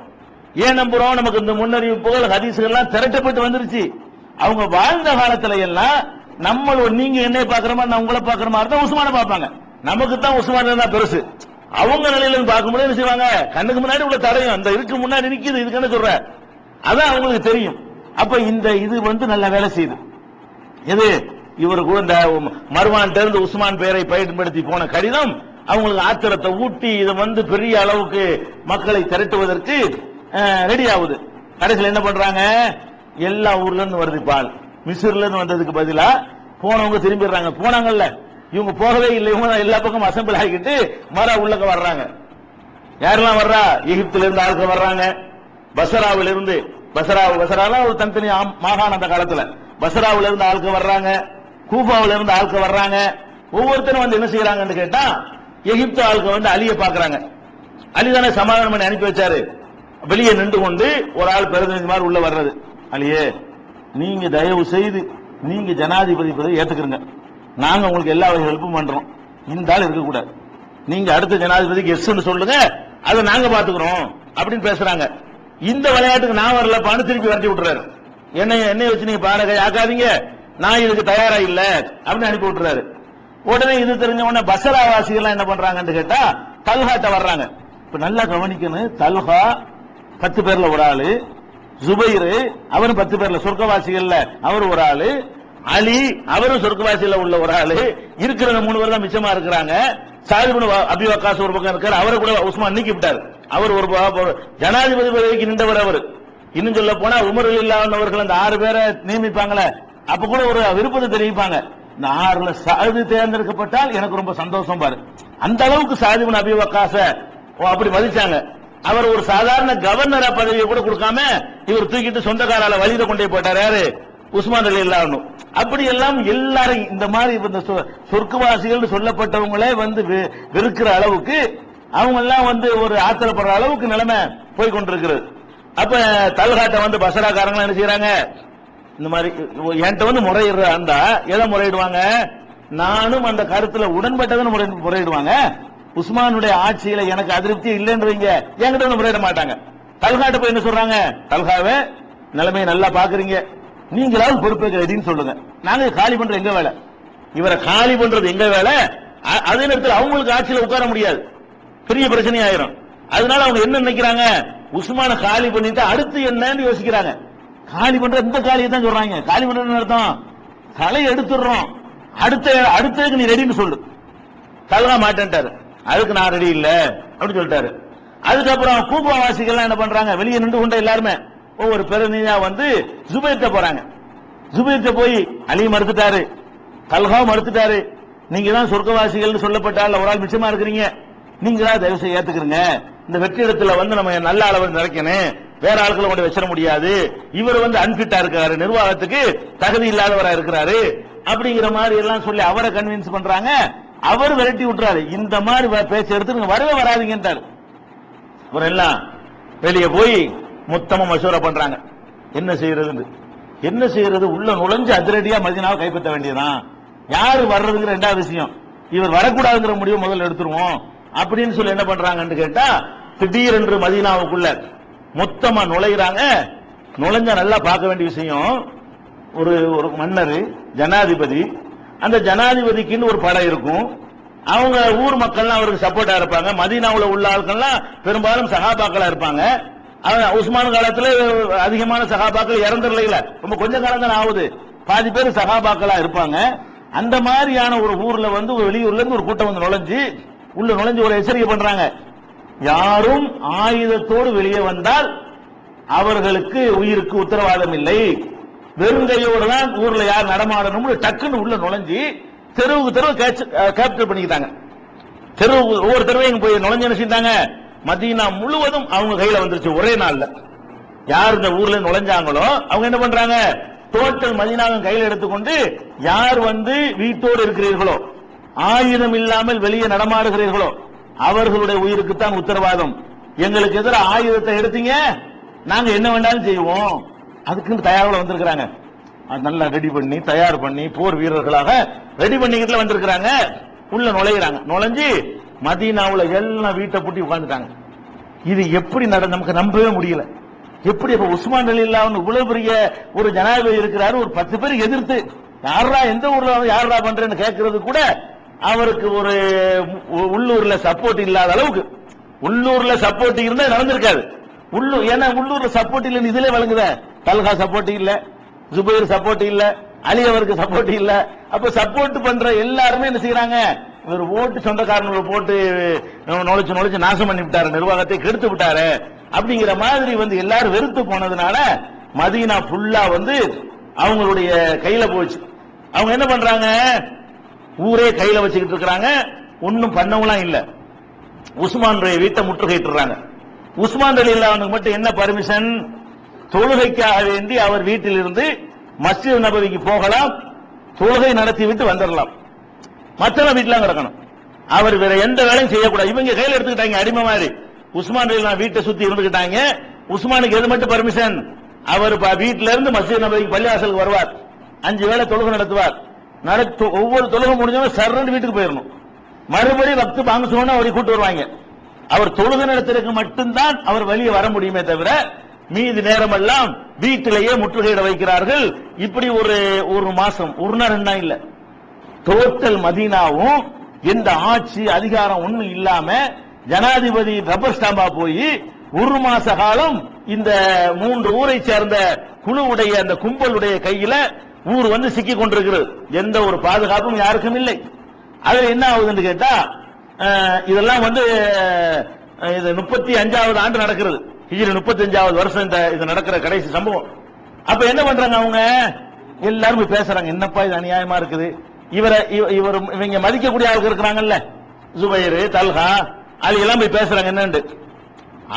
ஏன் நம்புறோம், நமக்கு இந்த முன்னறிவிப்புகள் ஹதீஸ்கள் எல்லாம் திரட்டப்பட்டு வந்துருச்சு. அவங்க வாழ்ந்த காலத்துல எல்லாம் நீங்க என்னை பாக்குற மாதிரி நான் உங்களை பாக்குற மாதிரி தான் உஸ்மான பார்ப்பாங்க. நமக்கு தான் உஸ்மான் தான் பெருசு. அவங்க நிலையில பார்க்கும்போது என்ன செய்வாங்க, கண்ணுக்கு முன்னாடி உள்ள தடையும் அந்த இருக்கு முன்னாடி நிக்குது, இதுக்கு என்ன சொல்ற, அதான் அவங்களுக்கு தெரியும். அப்ப இந்த இது நல்ல வேலை செய்யுது. எது இவர் கூட இந்த மர்வான் இருந்து உஸ்மான் பெயரை பயன்படுத்தி போன கடிதம் அவங்களுக்கு ஆத்திரத்தை ஊட்டி இது பெரிய அளவுக்கு மக்களை திரட்டுவதற்கு ரெடி ஆகுது. கடைசியில் என்ன பண்றாங்க, எல்லா ஊர்ல இருந்து வருது பால், மிஸ்ர்ல இருந்து வந்ததுக்கு பதிலா போனவங்க திரும்பிடுறாங்க. போனாங்கல்ல, இவங்க போகவே இல்லை, இவங்க எல்லா பக்கம் அசம்பிள் ஆகிட்டு உள்ளக்க வர்றாங்க. யாரெல்லாம் வர்றா, எகிப்துல இருந்து ஆட்கள் வர்றாங்க, பசராவில இருந்து, பசரால ஒரு தனித்தனி மாகாணம் அந்த காலத்துல, பசராவில இருந்து ஆட்கள் வர்றாங்க, கூஃபாவில இருந்து ஆட்கள் வர்றாங்க. ஒவ்வொருத்தரும் என்ன செய்யறாங்கன்னு கேட்டா, எகிப்து ஆட்கள் அலியை பாக்குறாங்க. அலிதானே சமாதானம் பண்ணி அனுப்பி வச்சாரு. வெளியே நின்று கொண்டு ஒரு ஆள் பிரதிநிதி மாதிரி உள்ள வர்றது, அலியே நீங்க தயவு செய்து நீங்க ஜனாதிபதி பதவி ஏத்துக்கிறங்க, நாங்க உங்களுக்கு எல்லா வகை ஹெல்ப்பும் பண்றோம், இந்த ஆள் இருக்கக்கூடாது, நீங்க அடுத்த ஜனாதிபதிக்கு எஸ்ன்னு சொல்லுங்க, அதை நாங்க பாத்துக்கிறோம் அப்படின்னு பேசுறாங்க. இந்த விளையாட்டுக்கு நான் வரலப்பான்னு திருப்பி வரட்டி விட்டுறாரு. என்னை வச்சு நீங்க பாருங்க ஆக்காதீங்க, நான் இதுக்கு தயாரா இல்ல அப்படின்னு அனுப்பி விட்டுறாரு. உடனே இது தெரிஞ்ச உடனே பசராவாசிகள் என்ன பண்றாங்கன்னு கேட்டா தல்ஹாட்ட வர்றாங்க. இப்ப நல்லா கவனிக்கணும், தல்ஹா 10 பேர்ல ஒரு ஆளு, ஜுபைர் அவரும் 10 பேர்ல சொர்க்கவாசிகள்ல அவர் ஒரு ஆளு, அலி அவரும் சொர்க்கவாசியில உள்ள ஒரு ஆளு, இருக்கிற 3 பேர் தான் மிச்சமா இருக்கிறாங்க. சாஹிப் அபி வக்காஸ் ஒரு பக்கம் இருக்காரு, அவரை கூட உஸ்மான் நீக்கி விட்டாரு. அவர் ஒரு ஜனாதிபதி பதவிக்கு நின்றவர். அவர் இன்னும் சொல்ல போனா உமர் ரலியல்லாஹு அந்த 6 பேரை நியமிப்பாங்களே, அப்ப கூட ஒரு விருப்பத்தை தெரிவிப்பாங்க, இந்த 6ல சாது தேர்ந்தெடுக்கப்பட்டால் எனக்கு ரொம்ப சந்தோஷம் பாரு. அந்த அளவுக்கு சாது இப்னு அபீ வக்காஸ அப்படி மதிச்சாங்க. அவர் ஒரு சாதாரண கவர்னர் பதவியை கூட கொடுக்காம இவர் தூக்கிட்டு சொந்தக்காரால வழியில கொண்டே போட்டார். யாரு? உஸ்மான் ரலியல்லாஹு அன்ஹு. அப்படி எல்லாம் எல்லாரும் இந்த மாதிரி இந்த சொர்க்கவாசிகள் சொல்லப்பட்டவங்களே வந்து வெறுக்கிற அளவுக்கு அவங்க எல்லாம் வந்து ஒரு ஆத்திரப்படுற அளவுக்கு நிலைமை போய் கொண்டிருக்கிறது. அப்ப தல்ஹாட்ட வந்து பசராக்காரங்க என்ன செய்யறாங்க, இந்த மாதிரி என்கிட்ட வந்து முறையிடுற அந்த எதை முறையிடுவாங்க, நானும் அந்த கருத்துல உடன்பட்டதுன்னு முறையிடுவாங்க. உஸ்மானுடைய ஆட்சியில எனக்கு அதிருப்தி இல்லைன்றீங்க, என்கிட்ட வந்து முறையிட மாட்டாங்க. தல்ஹாட்ட போய் என்ன சொல்றாங்க, தல்ஹாவே நிலைமையை நல்லா பாக்குறீங்க, நீங்களாவது பொறுப்பேற்க சொல்லுங்க, நாங்க காலி பண்ற எங்க வேலை, இவரை காலி பண்றது எங்க வேலை. அதே நேரத்தில் அவங்களுக்கு ஆட்சியில உட்கார முடியாது, பெரிய பிரச்சனை ஆயிரும். அதனால அவங்க என்ன நினைக்கிறாங்க, உஸ்மான காலி பண்ணிட்டு அடுத்து என்னன்னு யோசிக்கிறாங்க. காலி பண்ற இந்த காலியை தான் சொல்றாங்க. காலி பண்றது அர்த்தம் தலையை எடுத்துடுறோம், அடுத்ததுக்கு நீ ரெடின்னு சொல்லு. தல்ஹா மாட்டேன்ட்டாரு, அதுக்கு நான் ரெடி இல்ல அப்படின்னு சொல்லிட்டாரு. அதுக்கப்புறம் கூபாவாசிகள் என்ன பண்றாங்க, வெளியே நின்று கொண்ட எல்லாருமே ஒவ்வொரு பிரதிநிதியா வந்து ஜுபைர்ட்ட போறாங்க. ஜுபைர்ட்ட போய் அலி மறுத்துட்டாரு, தல்ஹா மறுத்துட்டாரு, நீங்க தான் சொர்க்கவாசிகள் சொல்லப்பட்டால் ஒரு ஆள் மிச்சமா இருக்கிறீங்க, நீங்களா தயவு செய்ய ஏத்துக்கிறீங்க, இந்த வெற்றி இடத்துல வந்து நம்ம நல்ல அளவு நிறைக்கணும், வேற ஆட்களை கொண்டு வச்சிட முடியாது, இவர் வந்து அன்பிட்டா இருக்காரு, நிர்வாகத்துக்கு தகுதி இல்லாதவரா இருக்கிறாரு அப்படிங்கிற மாதிரி எல்லாம் சொல்லி அவரை கன்வின்ஸ் பண்றாங்க. அவர் விரட்டி விட்டுறாரு, இந்த மாதிரி பேச்ச எடுத்து வரவே வராதிங்கன்றாரு. அப்புறம் எல்லாம் வெளியே போய் மொத்தமா மசூரா பண்றாங்க, என்ன செய்யறது என்ன செய்யறது. உள்ள நுழைஞ்சு அதிரடியா மதீனாவை கைப்பற்ற வேண்டியதான், யாரு வர்றதுங்கிற 2வது விஷயம், இவர் வரக்கூடாதுங்கிற முடிவு முதல்ல எடுத்துருவோம் அப்படின்னு சொல்லி என்ன பண்றாங்கன்னு கேட்டா, திடீரென்று மதீனாவுக்குள்ள மொத்தமா நுழைகிறாங்க. நுழைஞ்சா நல்லா பார்க்க வேண்டிய விஷயம், ஒரு மன்னர் ஜனாதிபதி, அந்த ஜனாதிபதிக்குன்னு ஒரு படை இருக்கும், அவங்க ஊர் மக்கள்லாம் அவருக்கு சப்போர்ட்டா இருப்பாங்க. மதீனாவுல உள்ள ஆட்கள்லாம் பெரும்பாலும் சஹாபாக்களா இருப்பாங்க. உஸ்மான் காலத்துல அதிகமான சஹாபாக்கள் இறந்துடல, ரொம்ப கொஞ்ச காலம் தான் ஆகுது, பாதி பேர் சஹாபாக்களா இருப்பாங்க. அந்த மாதிரியான ஒரு ஊர்ல வந்து ஒரு வெளியூர்ல இருந்து ஒரு கூட்டம் வந்து நுழைஞ்சு ஒரு எச்சரிக்கை பண்றாங்க, யாரும் ஆயுதத்தோடு வெளியே வந்தால் அவர்களுக்கு உயிருக்கு உத்தரவாதம் இல்லை, வெறுங்கையோடு தான் ஊர்ல யார் நடமாடணும் டக்குன்னு உள்ள நுழைஞ்சு தெருவுக்கு தெருவு கேப்சர் பண்ணிக்கிட்டாங்க. தெருவு ஒவ்வொரு தெருவையும் போய் நுழைஞ்சு என்ன செஞ்சாங்க, மதீனா முழுவதும் அவங்க கையில வந்துருச்சு ஒரே நாள்ல. யார் இந்த ஊர்ல நுழைஞ்சாங்களோ அவங்க என்ன பண்றாங்க, டோட்டல் மதீனாவின் கையில் எடுத்துக்கொண்டு யார் வந்து வீட்டோடு இருக்கிறீர்களோ, ஆயுதம் இல்லாமல் வெளியே நடமாடுகிறீர்களோ அவர்களுடைய உயிருக்கு தான் உத்தரவாதம், எங்களுக்கு எதிராக ஆயுதத்தை எடுத்தீங்க நாங்க என்ன வேண்டாலும் செய்வோம், அதுக்குன்னு தயாரில் வந்திருக்கிறாங்க. நல்லா ரெடி பண்ணி தயார் பண்ணி போர் வீரர்களாக ரெடி பண்ணிக்கிட்டு வந்திருக்கிறாங்க. உள்ள நுழைகிறாங்க, நுழைஞ்சு மதீனாவுல எல்லாம் வீட்டை பூட்டி உட்கார்ந்துட்டாங்க. இது எப்படி நமக்கு நம்பவே முடியல. எப்படி இப்ப உஸ்மான் ரலியல்லாஹு இவ்வளவு பெரிய ஒரு ஜனாதிபதி இருக்கிறாரு, ஒரு 10 பேர் எதிர்த்து யாரா எந்த ஊர்ல யாரா பண்றேன்னு கேட்கறது கூட அவருக்கு ஒரு உள்ளூர்ல சப்போர்ட் இல்லாத அளவுக்கு, உள்ளூர்ல சப்போர்ட் இருந்தா நடந்திருக்காது. ஏன்னா உள்ளூர்ல சப்போர்ட் இல்லைன்னு இதுல வழங்குத, தல்ஹா சப்போர்ட் இல்ல, ஜுபைர் சப்போர்ட் இல்ல, அலி அவருக்கு சப்போர்ட் இல்ல. அப்ப சப்போர்ட் பண்ற எல்லாருமே என்ன செய்யறாங்க, இவர் ஓட்டு சொந்தக்காரங்களை போட்டு நுழைச்சு நாசம் பண்ணி விட்டாரு, நிர்வாகத்தை கெடுத்து விட்டாரு அப்படிங்கிற மாதிரி வந்து எல்லாரும் வெறுத்து போனதுனால மதீனா ஃபுல்லா வந்து அவங்களுடைய கையில போச்சு. அவங்க என்ன பண்றாங்க, ஊரே கையில வச்சுக்கிட்டு இருக்கிறாங்க, ஒன்னும் பண்ணவங்களாம் இல்ல. உஸ்மான் வீட்டை முற்றுகையிட்டுறாங்க. உஸ்மான் ரலியல்லாஹு மட்டும் என்ன பர்மிஷன், தொழுகைக்காக வேண்டி அவர் வீட்டில் இருந்து மஸ்ஜித் நபவிக்கு போகலாம், தொழுகை நடத்தி விட்டு வந்துடலாம், மற்ற வீட்டுல கிடக்கணும், அவர் வேற எந்த வேலையும் செய்யக்கூடாது. இவங்க கையில எடுத்துக்கிட்டாங்க அடிமை மாதிரி. உஸ்மான் ரலியல்லாஹு வீட்டை சுத்தி இருந்துகிட்டாங்க. உஸ்மானுக்கு எது மட்டும் பர்மிஷன், அவர் வீட்டில இருந்து மஸ்ஜித் நபவிக்கு பள்ளிவாசலுக்கு வருவார், 5 வேளை தொழுகை நடத்துவார், ஒவ்வொரு தொழுகை முடிஞ்சவங்க சர்றன்னு வீட்டுக்கு போயிடணும், மறுபடியும் வக்து பாங்க சொன்னா அவரை கூட்டு வருவாங்க. அவர் தொழுகை நடத்துறதுக்கு மட்டும்தான் அவர் வெளியே வர முடியுமே தவிர மீதி நேரம் எல்லாம் வீட்டிலேயே முற்றுகையிட வைக்கிறார்கள். இப்படி ஒரு மாசம் ஒரு நாள் 2 நாள் இல்ல, டோட்டல் மதீனாவும் எந்த ஆட்சி அதிகாரம் ஒண்ணும் இல்லாம ஜனாதிபதி ரப்பர் ஸ்டாம்பா போய் 1 மாச காலம் இந்த 3 ஊரை சேர்ந்த குழுவுடைய அந்த கும்பலுடைய கையில ஊர் வந்து சிக்கி கொண்டிருக்கிறது. எந்த ஒரு பாதுகாப்பும் யாருக்கும் இல்லை. அதுல என்ன ஆகுதுன்னு கேட்டா, இதெல்லாம் வந்து இது 35வது ஆண்டு நடக்கிறது. ஹிஜ்ரி 35வது வருஷம் இது நடக்கிற கடைசி சம்பவம். அப்ப என்ன பண்றாங்க அவங்க எல்லாரும் பேசுறாங்க, என்னப்பா இது அநியாயமா இருக்குது, இவங்க மதிக்கக்கூடிய ஆளுக்கு இருக்கிறாங்கல்ல, ஜுபைர், தல்ஹா, அலி எல்லாம் போய் பேசுறாங்க. என்னன்னு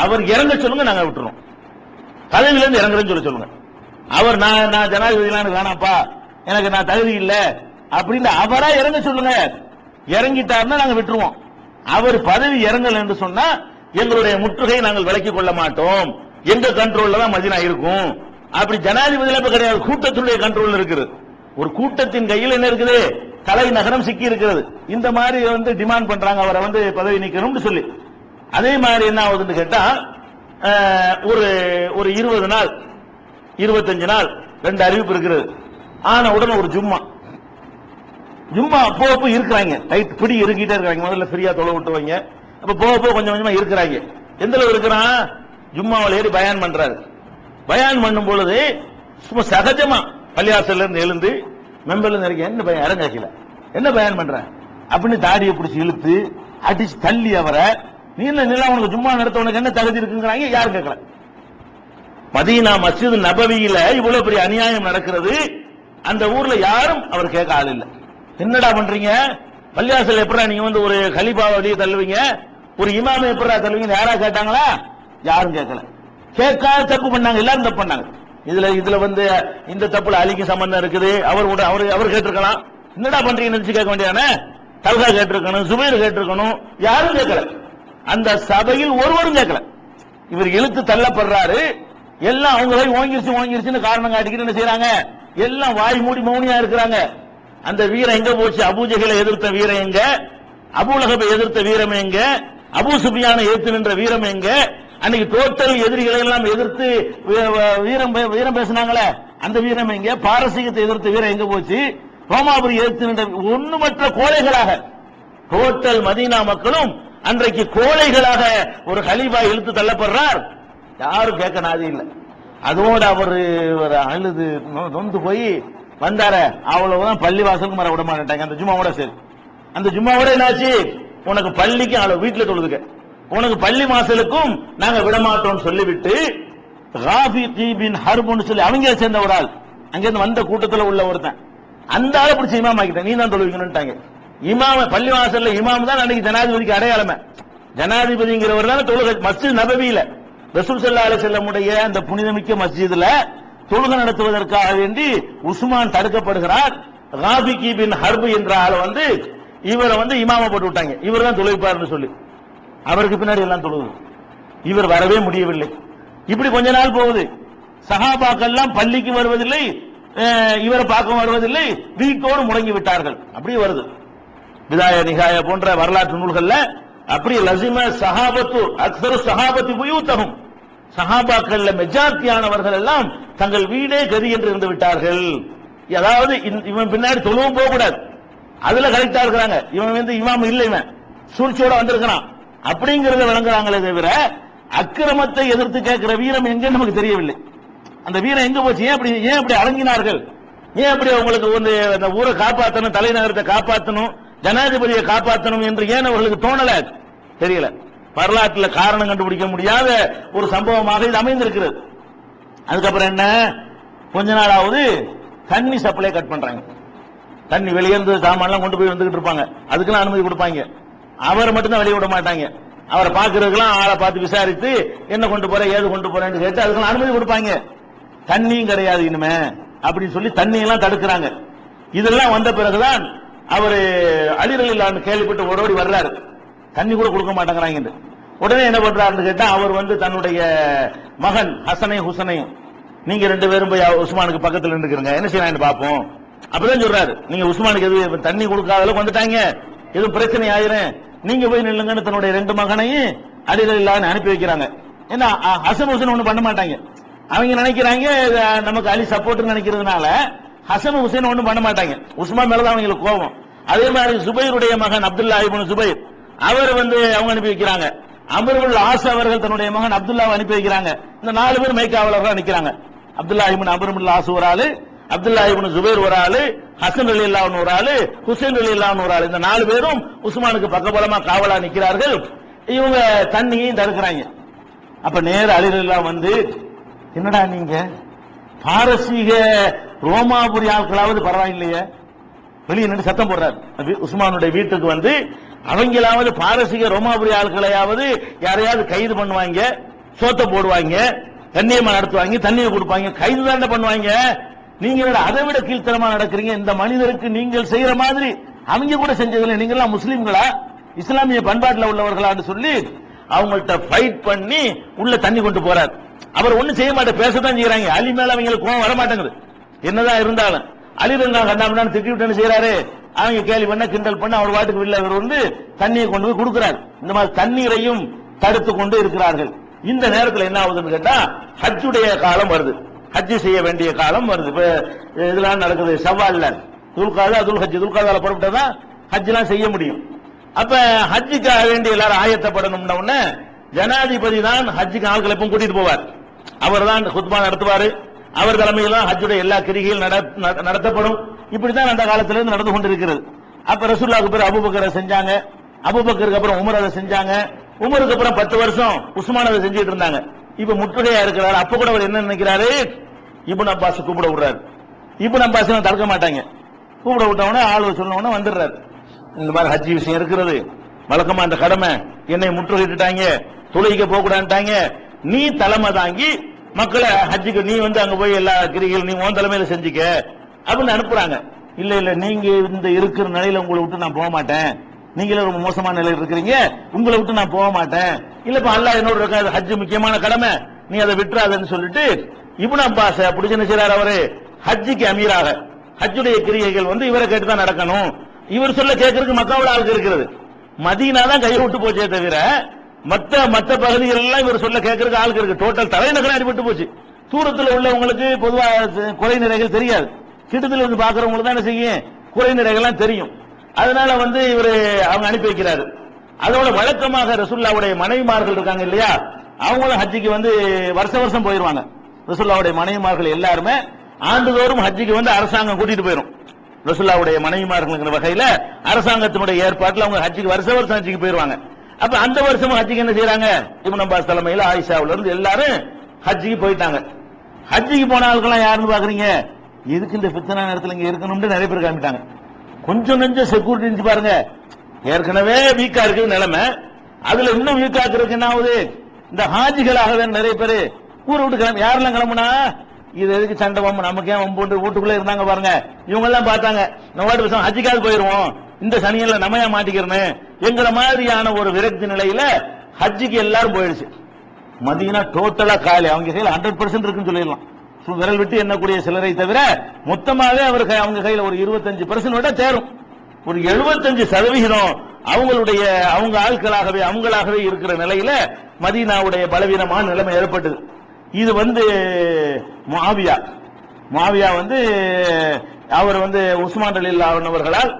அவர் இறங்க சொல்லுங்க, நாங்க விட்டுறோம், பதவியில இருந்து இறங்குறேன்னு சொல்லுங்க. அவர் நான் ஜனாதிபதி வேணாப்பா, எனக்கு நான் தகுதி இல்ல அப்படின்னு அவரா இறங்க சொல்லுங்க. இறங்கிட்டாருன்னா நாங்க விட்டுருவோம். அவர் பதவி இறங்கல் என்று சொன்னா எங்களுடைய முற்றுகை நாங்கள் விலக்கிக் கொள்ள மாட்டோம், எங்க கண்ட்ரோல்ல தான் மதீனா இருக்கும். அப்படி ஜனாதிபதியில கிடையாது, கூட்டத்தினுடைய கண்ட்ரோல் இருக்குது. ஒரு கூட்டத்தின் கையில் என்ன இருக்குது, தலைநகரம் சிக்கி இருக்கிறது. இந்த மாதிரி டிமாண்ட் பண்றாங்க அவரை பதவி நீக்கணும்னு சொல்லி. அதே மாதிரி என்ன ஆகுதுன்னு கேட்டா, ஒரு 20 நாள் 25 நாள் 2 அறிவிப்பு இருக்கிறது. ஆன உடனே ஒரு ஜும்மா போக இருக்கிறாங்க, டைட் பிடி இருக்கிட்டே இருக்காங்க. முதல்ல ஃப்ரீயா தொலை விட்டுவாங்க, அப்ப போக கொஞ்சம் கொஞ்சமா இருக்கிறாங்க. எந்த அளவு இருக்கிறான், ஜும்மாவில் ஏறி பயான் பண்றாரு. பயான் பண்ணும் பொழுது சும்மா சகஜமா பள்ளியாசல்ல இருந்து எழுந்து மெம்பர்ல இருந்து இருக்க, என்ன பயம் இறங்கல, என்ன பயான் பண்ற அப்படின்னு தாடியை பிடிச்சி இழுத்து அடிச்சு தள்ளி அவரை, நீ என்ன உனக்கு ஜும்மா நடத்த உனக்கு என்ன தகுதி இருக்குங்கிறாங்க. யாரும் கேட்கல. மதீனா மஸ்ஜித் நபவியில இவ்வளவு பெரிய அநியாயம் நடக்கிறது, அந்த ஊர்ல யாரும் அவர் கேட்க ஆள் இல்ல. என்னடா பண்றீங்க, பள்ளியாசல் எப்படா நீங்க ஒரு கலீஃபாவை வெளியே தள்ளுவீங்க, ஒரு இமாமை எப்படா தள்ளுவீங்க, யாரா கேட்டாங்களா? யாரும் கேட்கல. கேட்காத தப்பு பண்ணாங்க, எல்லாரும் தப்பு பண்ணாங்க. இதுல இந்த தப்புல அலிக்கு சம்பந்தம் இருக்குது, அவர் கேட்டிருக்கலாம். என்னடா பண்றீங்க நினைச்சு கேட்க வேண்டியதானே, தல்கா கேட்டிருக்கணும், சுபைர் கேட்டிருக்கணும், யாரும் கேட்கல. அந்த சபையில் ஒருவரும் கேட்கல. இவர் இழுத்து தள்ளப்படுறாரு, எல்லாம் அவங்களை ஓங்கிருச்சுன்னு காரணம் காட்டிக்கிட்டு என்ன செய்யறாங்க, எல்லாம் வாய் மூடி மௌனியா இருக்கிறாங்க. அந்த வீரம் எங்க போச்சு, அபூஜஹலை எதிர்த்த வீரம் எங்க, அபூலஹபை எதிர்த்த வீரம் எங்க, அபூ சுஃபியானை எதிர்த்து நின்ற வீரம் எங்க, அன்னைக்கு டோட்டல் எதிரிகளை எல்லாம் எதிர்த்து வீரம் பேசினாங்களே அந்த வீரம் எங்க, பாரசீகத்தை எதிர்த்த வீரம் எங்க போச்சு, ரோமாபுரி எதிர்த்து நின்ற ஒண்ணுமற்ற கோழைகளாக டோட்டல் மதீனா மக்களும் அன்றைக்கு கோழைகளாக ஒரு கலீஃபா இழுத்து தள்ளப்படுறார். யாரும் கேட்க நாதி இல்லை. அதோடு அவர் அழுது நொந்து போய் வந்தார, அவ்வளவுதான் பள்ளி வாசலுக்கு மர விட மாட்டாங்க. அந்த ஜும்மாவோட சரி, அந்த ஜும்மாவோட என்னாச்சு, உனக்கு பள்ளிக்கு அளவு வீட்டுல தொழுதுக்க, உனக்கு பள்ளி வாசலுக்கும் நாங்க விடமாட்டோம் சொல்லிவிட்டு ராஃபிகி பின் ஹர்புன்னு சொல்லி அவங்க சேர்ந்த ஒரு ஆள், அங்கிருந்து வந்த கூட்டத்தில் உள்ள ஒருத்தன், அந்த ஆளை பிடிச்சி இமாம் ஆக்கிட்டேன், நீ தான் தொழுவிக்கணும்ட்டாங்க. இமாம பள்ளி வாசல்ல இமாம் தான் அன்னைக்கு ஜனாதிபதிக்கு அடையாளமே. ஜனாதிபதிங்கிறவர் தான் தொழுகை மஸ்ஜித் நபவியில ரசூல் ஸல்லல்லாஹு அலைஹி வஸல்லம் உடைய அந்த புனிதமிக்க மஸ்ஜிதுல தொழுகை நடத்துவதற்காக வேண்டி உஸ்மான் தடுக்கப்படுகிறார். ராஃபிகி பின் ஹர்ப் என்ற ஆளை இவரை இமாம போட்டு விட்டாங்க, இவர் தான் தொழுவிப்பார்னு சொல்லி. அவருக்கு பின்னாடி எல்லாம் தொழுது, இவர் வரவே முடியவில்லை. இப்படி கொஞ்ச நாள் போகுது. சஹாபாக்கள் எல்லாம் பள்ளிக்கு வருவதில்லை, இவரை பார்க்க வருவதில்லை, வீட்டோடு முடங்கி விட்டார்கள். அப்படி வருது விதாய நிகாய போன்ற வரலாற்று நூல்கள்ல. அப்படி லசிம சஹாபத்து அக்ஸரு சஹாபத்தி புயூத்தஹும், சஹாபாக்கள்ல மெஜாரிட்டியானவர்கள் எல்லாம் தங்கள் வீடே கதி என்று இருந்து விட்டார்கள். அதாவது இவன் பின்னாடி தொழுவும் போக கூடாது, அதுல கரெக்டா இருக்கிறாங்க. இவன் இமாம் இல்லை, இவன் சூழ்ச்சியோட வந்திருக்கிறான் அப்படிங்கறத விளங்குறாங்களே தவிர அக்கிரமத்தை எதிர்த்து கேட்கிற வீரம் எங்க நமக்கு தெரியவில்லை. அந்த வீரம் எங்க போச்சு, ஏன் அப்படி அடங்கினார்கள், ஏன் அப்படி அவங்களுக்கு அந்த ஊரை காப்பாற்றணும், தலைநகரத்தை காப்பாற்றணும், ஜனாதிபதியை காப்பாற்றணும் என்று ஏன் அவர்களுக்கு தோணல தெரியல. வரலாற்றில் காரணம் கண்டுபிடிக்க முடியாத ஒரு சம்பவமாக இது அமைந்திருக்கிறது. அதுக்கப்புறம் என்ன, கொஞ்ச நாளாவது தண்ணி சப்ளை கட் பண்றாங்க. தண்ணி வெளியேந்து சாமான்லாம் கொண்டு போய் வந்துகிட்டு இருப்பாங்க, அதுக்கெல்லாம் அனுமதி கொடுப்பாங்க. அவரை மட்டும்தான் வெளியே விட மாட்டாங்க. அவரை பார்க்கறதுக்கெல்லாம் ஆளை பார்த்து விசாரித்து என்ன கொண்டு போற ஏது கொண்டு போறேன்னு கேட்டு அதுக்கெல்லாம் அனுமதி கொடுப்பாங்க. தண்ணியும் கிடையாது இனிமே அப்படின்னு சொல்லி தண்ணியெல்லாம் தடுக்கிறாங்க. இதெல்லாம் வந்த பிறகுதான் அவரு அலி ரலியல்லாஹு அன்ஹு கேள்விப்பட்டு ஓடோடி வர்றாரு, தண்ணி கூட கொடுக்க மாட்டேங்கிறாங்க. உடனே என்ன பண்றாருன்னு கேட்டா, அவர் தன்னுடைய மகன் ஹசனையும் ஹுசனையும், நீங்க 2 பேரும் போய் உஸ்மானுக்கு பக்கத்தில் நின்றுக்கிறீங்க, என்ன செய்யலாம் பார்ப்போம் அப்படிதான் சொல்றாரு. நீங்க உஸ்மானுக்கு எதுவும் தண்ணி கொடுக்காத அளவுக்கு வந்துட்டாங்க, எதுவும் பிரச்சனை ஆயிரும், நீங்க போய் நில்லுங்கன்னு தன்னுடைய 2 மகனையும் அலி ரலியல்லாஹு அன்ஹு அனுப்பி வைக்கிறாங்க. ஏன்னா ஹசன் ஹுசன் ஒண்ணு பண்ண மாட்டாங்க, அவங்க நினைக்கிறாங்க நமக்கு அலி சப்போர்ட் நினைக்கிறதுனால ஹசன் ஹுசைன் ஒண்ணும் பண்ண மாட்டாங்க, உஸ்மான் மேலதான் அவங்களுக்கு கோபம். அதே மாதிரி சுபைருடைய மகன் அப்துல்லா இப்னு சுபைர் அவர் அவங்க அனுப்பி வைக்கிறாங்க. அம்ர் இப்னு ஆஸ் அவர்கள் தன்னுடைய மகன் அப்துல்லாவை அனுப்பி வைக்கிறாங்க. இந்த 4 பேர் மைக்காவலர்களா நிக்கிறாங்க. அப்துல்லா இப்னு அம்ர் இப்னு ஆஸ் ஒரு ஆளு, அப்துல்லா இப்னு சுபைர் ஒரு ஆளு, ஹசன் ரலியல்லாஹு ஒரு ஆளு, ஹுசைன் ரலியல்லாஹு ஒரு ஆளு. இந்த 4 பேரும் உஸ்மானுக்கு பக்கபலமா காவலா நிக்கிறார்கள். இவங்க தண்ணியையும் தடுக்கிறாங்க. அப்ப நேர அலிரல்லாம் வந்து, என்னடா நீங்க பாரசீக ரோமாபுரி ஆட்களாவது பரவாயில்லையே, வெளியே நின்று சத்தம் போடுறாரு. உஸ்மானுடைய வீட்டுக்கு வந்து அவங்களாவது பாரசீக ரோமாபுரி ஆட்களையாவது யாரையாவது கைது பண்ணுவாங்க, சோத்த போடுவாங்க, கண்ணியமா நடத்துவாங்க, தண்ணியை கொடுப்பாங்க, கைது தான் பண்ணுவாங்க. நீங்க அதை விட கீழ்த்தரமா நடக்கிறீங்க. இந்த மனிதருக்கு நீங்கள் செய்யற மாதிரி அவங்க கூட செஞ்சதில்லை. நீங்க எல்லாம் முஸ்லீம்களா, இஸ்லாமிய பண்பாட்டில் உள்ளவர்களான்னு சொல்லி அவங்கள்ட்ட ஃபைட் பண்ணி உள்ள தண்ணி கொண்டு போறார். அவர் ஒண்ணும் செய்ய மாட்டேன், பேசத்தான் செய்யறாங்க. அலி மேல அவங்களுக்கு கோவம் வர மாட்டேங்குது. என்னதான் இருந்தாலும் அலி ரங்கா கண்ணாமண்ணான்னு திட்டி விட்டு செய்யறாரு. அவங்க கேள்வி பண்ண கிண்டல் பண்ண அவர் வாட்டுக்கு வெளில அவர் வந்து தண்ணியை கொண்டு போய் கொடுக்கிறார். இந்த மாதிரி தண்ணீரையும் தடுத்து கொண்டு இருக்கிறார்கள். இந்த நேரத்தில் என்ன ஆகுதுன்னு கேட்டா, ஹஜ்ஜுடைய காலம் வருது, ஹஜ்ஜு செய்ய வேண்டிய காலம் வருது. இப்ப இதெல்லாம் நடக்குது ஷவ்வால்ல, துல்காதா துல்காதால புறப்பட்டதான் ஹஜ்ஜெல்லாம் செய்ய முடியும். அப்ப ஹஜ்ஜுக்காக வேண்டிய எல்லாரும் ஆயத்தப்படணும்னா உடனே ஜனாதிபதி தான் ஹஜ்ஜுக்கு ஆட்களை எப்பவும் கூட்டிட்டு போவார். அவர் தான் குத்பா நடத்துவாரு. அவர் தலைமையில் தான் ஹஜ்ஜுடைய எல்லா கிரிகைகள் நடத்தப்படும். இப்படித்தான் அந்த காலத்திலிருந்து நடந்து கொண்டிருக்கிறது. அப்ப ரசூலுல்லாஹ்வுக்கு பிறகு அபூபக்கர் செஞ்சாங்க, அபூபக்கருக்கு அப்புறம் உமர் அதை செஞ்சாங்க, உமருக்கு அப்புறம் 10 வருஷம் உஸ்மான் அதை செஞ்சுட்டு இருந்தாங்க. இப்ப முற்றுகையா இருக்கிறாரு. அப்ப கூட அவர் என்ன நினைக்கிறாரு, இப்னு அப்பாஸ் கூப்பிட விடுறாரு. இப்னு அப்பாஸ் தடுக்க மாட்டாங்க. கூப்பிட விட்டவொடனே ஆள் சொன்னவொடனே வந்துடுறாரு. இந்த மாதிரி ஹஜ்ஜி விஷயம் இருக்கிறது, வழக்கமா அந்த கடமை, என்னை முற்றுகையிட்டாங்க, தொழுகைக்கு போக கூடாதுட்டாங்க, நீ தலைமை தாங்கி மக்களை ஹஜ்ஜுக்கு நீ வந்து அங்க போய் எல்லா கிரிகள் நீ உன் தலைமையில செஞ்சுக்க அப்படின்னு அனுப்புறாங்க. இல்ல இல்ல, நீங்க இந்த இருக்கிற நிலையில உங்களை விட்டு நான் போக மாட்டேன், நீங்களே ரொம்ப மோசமான நிலையில் இருக்கிறீங்க, உங்களை விட்டு நான் போக மாட்டேன், இல்லப்பா அல்லாஹ் என்னோட இருக்க, ஹஜ் முக்கியமான கடமை, நீ அதை விட்டுறாதன்னு சொல்லிட்டு இப்னு அப்பாஸ் பிடிச்சு நினைச்சார். அவரு ஹஜ்ஜுக்கு அமீராக, ஹஜ்ஜுடைய கிரியைகள் வந்து இவரை கேட்டுதான் நடக்கணும். இவர் சொல்ல கேட்கறதுக்கு மக்காவுல ஆளுக்கு இருக்கிறது. மதீனா தான் கையை விட்டு போச்சே தவிர மத்த பகுதிகள் எல்லாம் இவர் சொல்ல கேட்கறதுக்கு ஆளுக்கு இருக்கு. டோட்டல் தலைநகரம் அடிபட்டு போச்சு. தூரத்தில் உள்ளவங்களுக்கு பொதுவா குறை நிறைகள் தெரியாது, கிட்டத்தில் வந்து பாக்குறவங்களுக்கு தான் என்ன செய்யும், குறை நிறைகள்லாம் தெரியும். அதனால வந்து இவரு அவங்க அனுப்பி வைக்கிறாரு. அதோட வழக்கமாக ரசூலுல்லாஹ்வுடைய மனைவிமார்கள் இருக்காங்க இல்லையா, அவங்களும் ஹஜ்ஜிக்கு வந்து வருஷம் போயிருவாங்க. ரசூலுல்லாஹ்வுடைய மனைவிமார்கள் எல்லாருமே ஆண்டுதோறும் ஹஜ்ஜிக்கு வந்து அரசாங்கம் கூட்டிட்டு போயிடும். ரசூலுல்லாஹ்வுடைய மனைவிமார்கள் வகையில அரசாங்கத்தினுடைய ஏற்பாட்டில் அவங்க ஹஜ்ஜிக்கு வருஷம் ஹஜ்ஜிக்கு போயிருவாங்க. அப்ப அந்த வருஷமும் ஹஜ்ஜிக்கு என்ன செய்யறாங்க, இப்னு அப்பாஸ் தலைமையில் ஆயிஷாவுல இருந்து எல்லாரும் ஹஜ்ஜிக்கு போயிட்டாங்க. ஹஜ்ஜிக்கு போன ஆளுக்கெல்லாம் யாருன்னு பாக்குறீங்க, எதுக்கு இந்த ஃபித்னா நேரத்தில் இங்க இருக்கணும்னு நிறைய பேர் காமிட்டாங்க. கொஞ்சம் கொஞ்சம் செக்யூரிட்டி இருந்துச்சு பாருங்க. ஏற்கனவே வீக்கா இருக்குது நிலைமை, அதுல இன்னும் வீக்கா இருக்கு. என்ன ஆகுது, இந்த ஹாஜிகளாகவே நிறைய பேர் ஊரை விட்டு கிளம்பி, யாரெல்லாம் கிளம்புனா இது எதுக்கு சண்டை வம்பு, நமக்கு ஏன் வம்பு, வீட்டுக்குள்ள இருந்தாங்க பாருங்க. இவங்க எல்லாம் பார்த்தாங்க, நம்ம வாட்டு பேசுவோம் ஹஜ்ஜிக்காவது போயிருவோம், இந்த சனியில நம்ம ஏன் மாட்டிக்கிறேன்னு என்கிற மாதிரியான ஒரு விரக்தி நிலையில ஹஜ்ஜிக்கு எல்லாரும் போயிடுச்சு. மதீனா டோட்டலா காலி. அவங்க கையில் 100% இருக்குன்னு சொல்லிடலாம். விரல் விட்டு எண்ணக்கூடிய சிலரை தவிர மொத்தமாவே அவங்க கையில ஒரு 25% விட தேரும். ஒரு 75% அவங்க அவங்களாகவே இருக்கிற நிலையில மதீனாவுடைய பலவீனமான நிலைமை ஏற்பட்டது. இது வந்து முஆவியா வந்து அவர் வந்து உஸ்மான் ரலியல்லாஹு அன்ஹு அவர்களால்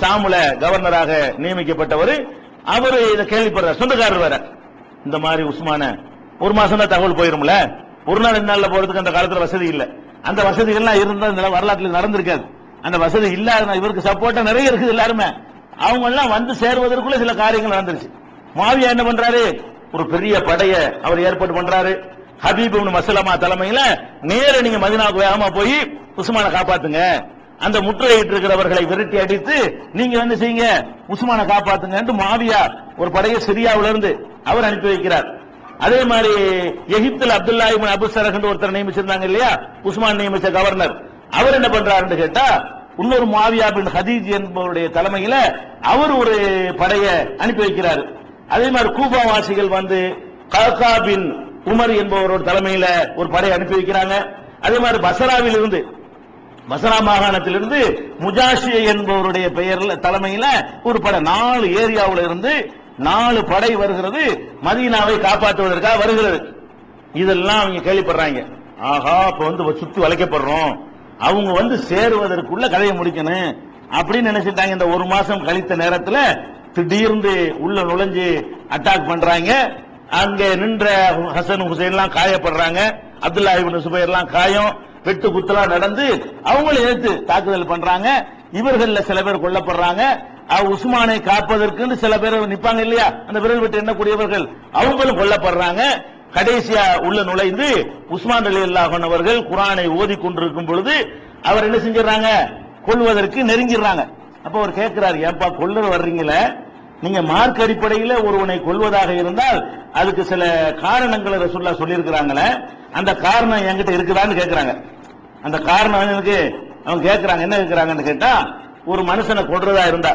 சாமுல கவர்னராக நியமிக்கப்பட்டவர். அவர் இதை கேள்விப்படுறார், சொந்தக்காரர் வேற. இந்த மாதிரி உஸ்மான ஒரு மாசம் தான் தகவல் போயிரும்ல, ஒரு நாள் 2 நாள்ல போறதுக்கு அந்த காலத்துல வசதி இல்ல. அந்த வசதிகள்லாம் இருந்தா இந்த வரலாற்றில் நடந்திருக்காது. அந்த வசதி இல்லாத இவருக்கு சப்போர்ட்டா நிறைய இருக்குது எல்லாருமே. அவங்க எல்லாம் வந்து சேருவதற்குள்ள சில காரியங்கள் நடந்துருச்சு. முஆவியா என்ன பண்றாரு, ஒரு பெரிய படைய அவர் ஏற்பாடு பண்றாரு. ஹபீப் இப்னு மஸ்லமா தலைமையில நேர நீங்க மதீனாவுக்கு வேகமா போய் உஸ்மானை காப்பாத்துங்க, அந்த முற்றுகையிட்டு இருக்கிறவர்களை விரட்டி அடித்து நீங்க வந்து செய்யுங்க, உஸ்மானை காப்பாத்துங்க என்று முஆவியா ஒரு படையை சிரியாவில இருந்து அவர் அனுப்பி வைக்கிறார். அதே மாதிரி எகிப்தில் அப்துல்லா இப்னு அபு சரஹ் என்று ஒருத்தர் நியமிச்சிருந்தாங்க இல்லையா, உஸ்மான் நியமிச்ச கவர்னர். அவர் என்ன பண்றாருன்னு கேட்டா, இன்னொரு முஆவியா பின் ஹதீஜ் என்பவருடைய தலைமையில அவர் ஒரு படையை அனுப்பி வைக்கிறார். அதே மாதிரி கூபா வாசிகள் வந்து கல்கா பின் உமர் என்பவரோட தலைமையில ஒரு படையை அனுப்பி வைக்கிறாங்க. அதே மாதிரி பசராவில் இருந்து, பசரா மாகாணத்திலிருந்து முஜாஷி என்பவருடைய பெயர்ல தலைமையில ஒரு படை 4 ஏரியாவில் இருந்து 4 படை வருகிறது, மதீனாவை காப்பாற்றுவதற்காக வருகிறது. இதெல்லாம் அவங்க கேள்விப்படுறாங்க. ஆஹா, இப்ப வந்து சுத்தி வளைக்கப்படுறோம், அவங்க வந்து சேருவதற்குள்ள கதையை முடிக்கணும் அப்படின்னு நினைச்சிட்டாங்க. இந்த ஒரு மாசம் கழித்த நேரத்தில் திடீர்னு உள்ள நுழைஞ்சு அட்டாக் பண்றாங்க. அங்க நின்ற ஹசன் ஹுசைன் எல்லாம் காயப்படுறாங்க, அப்துல்லா இப்னு சுபைர் எல்லாம் காயம், வெட்டு குத்தலா நடந்து அவங்களை எடுத்து தாக்குதல் பண்றாங்க. இவர்கள்ல சில பேர் கொல்லப்படுறாங்க. உஸ்மானை காப்பதற்கு சில பேர் நிப்பாங்க இல்லையா, அந்த விரல் விட்டு எண்ணக்கூடியவர்கள், அவங்களும் கொல்லப்படுறாங்க. கடைசியா உள்ள நுழைந்து உஸ்மான் ரலியல்லாஹு அன்ஹு அவர்கள் குர்ஆனை ஓதி கொண்டிருக்கும் பொழுது அவர் என்ன செஞ்சிடறாங்க, கொல்வதற்கு நெருங்கிடுறாங்க. அப்ப அவர் கேட்கிறார், ஏன்பா கொல்ல வர்றீங்களே, நீங்க மார்க் அடிப்படையில் ஒருவனை கொல்வதாக இருந்தால் அதுக்கு சில காரணங்களை ரசூலுல்லாஹ் சொல்லியிருக்கிறாங்களே, அந்த காரணம் என்கிட்ட இருக்குதான்னு கேட்கிறாங்க. அந்த காரணம் எனக்கு அவங்க கேட்கிறாங்க, என்ன கேட்கிறாங்கன்னு கேட்டா, ஒரு மனுஷனை கொல்றதா இருந்தா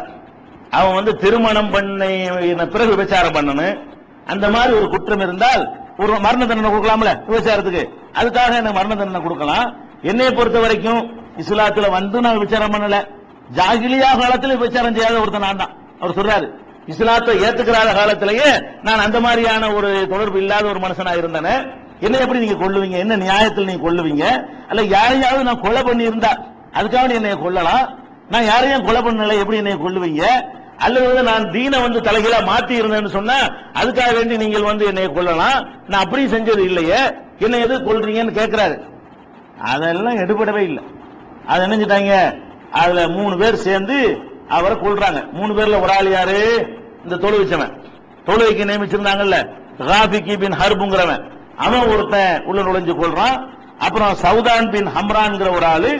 அவன் திருமணம் பண்ண பிறகு விபச்சாரம் பண்ணணும், அந்த மாதிரி ஒரு குற்றம் இருந்தால் ஒரு மரண தண்டனை கொடுக்கலாம்ல விபச்சாரத்துக்கு, அதுக்காக எனக்கு மரண தண்டனை கொடுக்கலாம். என்னைய பொறுத்த வரைக்கும் இஸ்லாத்துல நான் விபச்சாரம் பண்ணல, ஜாகிலியா காலத்தில் விபச்சாரம் செய்யாத ஒருத்தன் நான் தான். அவர் சொல்றாரு, இஸ்லாத்தை ஏத்துக்கிறாத காலத்திலேயே நான் அந்த மாதிரியான ஒரு தொடர்பு இல்லாத ஒரு மனுஷனா இருந்தேன், என்ன எப்படி நீங்க கொல்லுவீங்க, என்ன நியாயத்தில் நீங்க கொல்லுவீங்க, அல்ல யாரையாவது நான் கொலை பண்ணி இருந்தா அதுக்காக என்னைய கொல்லலாம், நான் யாரையும் கொலை பண்ணல எப்படி என்னைய கொல்லுவீங்க, அல்லது நான் தீனை தலைகீழா மாத்தி இருந்தேன்னு சொன்னா அதுக்காக வேண்டி நீங்கள் என்னைய கொல்லலாம், நான் அப்படியும் செஞ்சது இல்லையே, என்ன எது கொல்றீங்கன்னு கேட்கிறாரு. அதெல்லாம் எடுபடவே இல்லை. அதை நினைஞ்சிட்டாங்க, அதுல 3 பேர் சேர்ந்து அவரை கொல்றாங்க. 3 பேர்ல ஒரு ஆள் யாரு, இந்த தொழுவிச்சவன், தொழுவைக்கு நியமிச்சிருந்தாங்கல்ல ராபிகி பின் ஹர்புங்கிறவன், அவன் ஒருத்தன் உள்ள நுழைஞ்சு கொள்றான். அப்புறம் சவுதான் பின் ஹம்ரான்ங்கிற ஒரு ஆளு,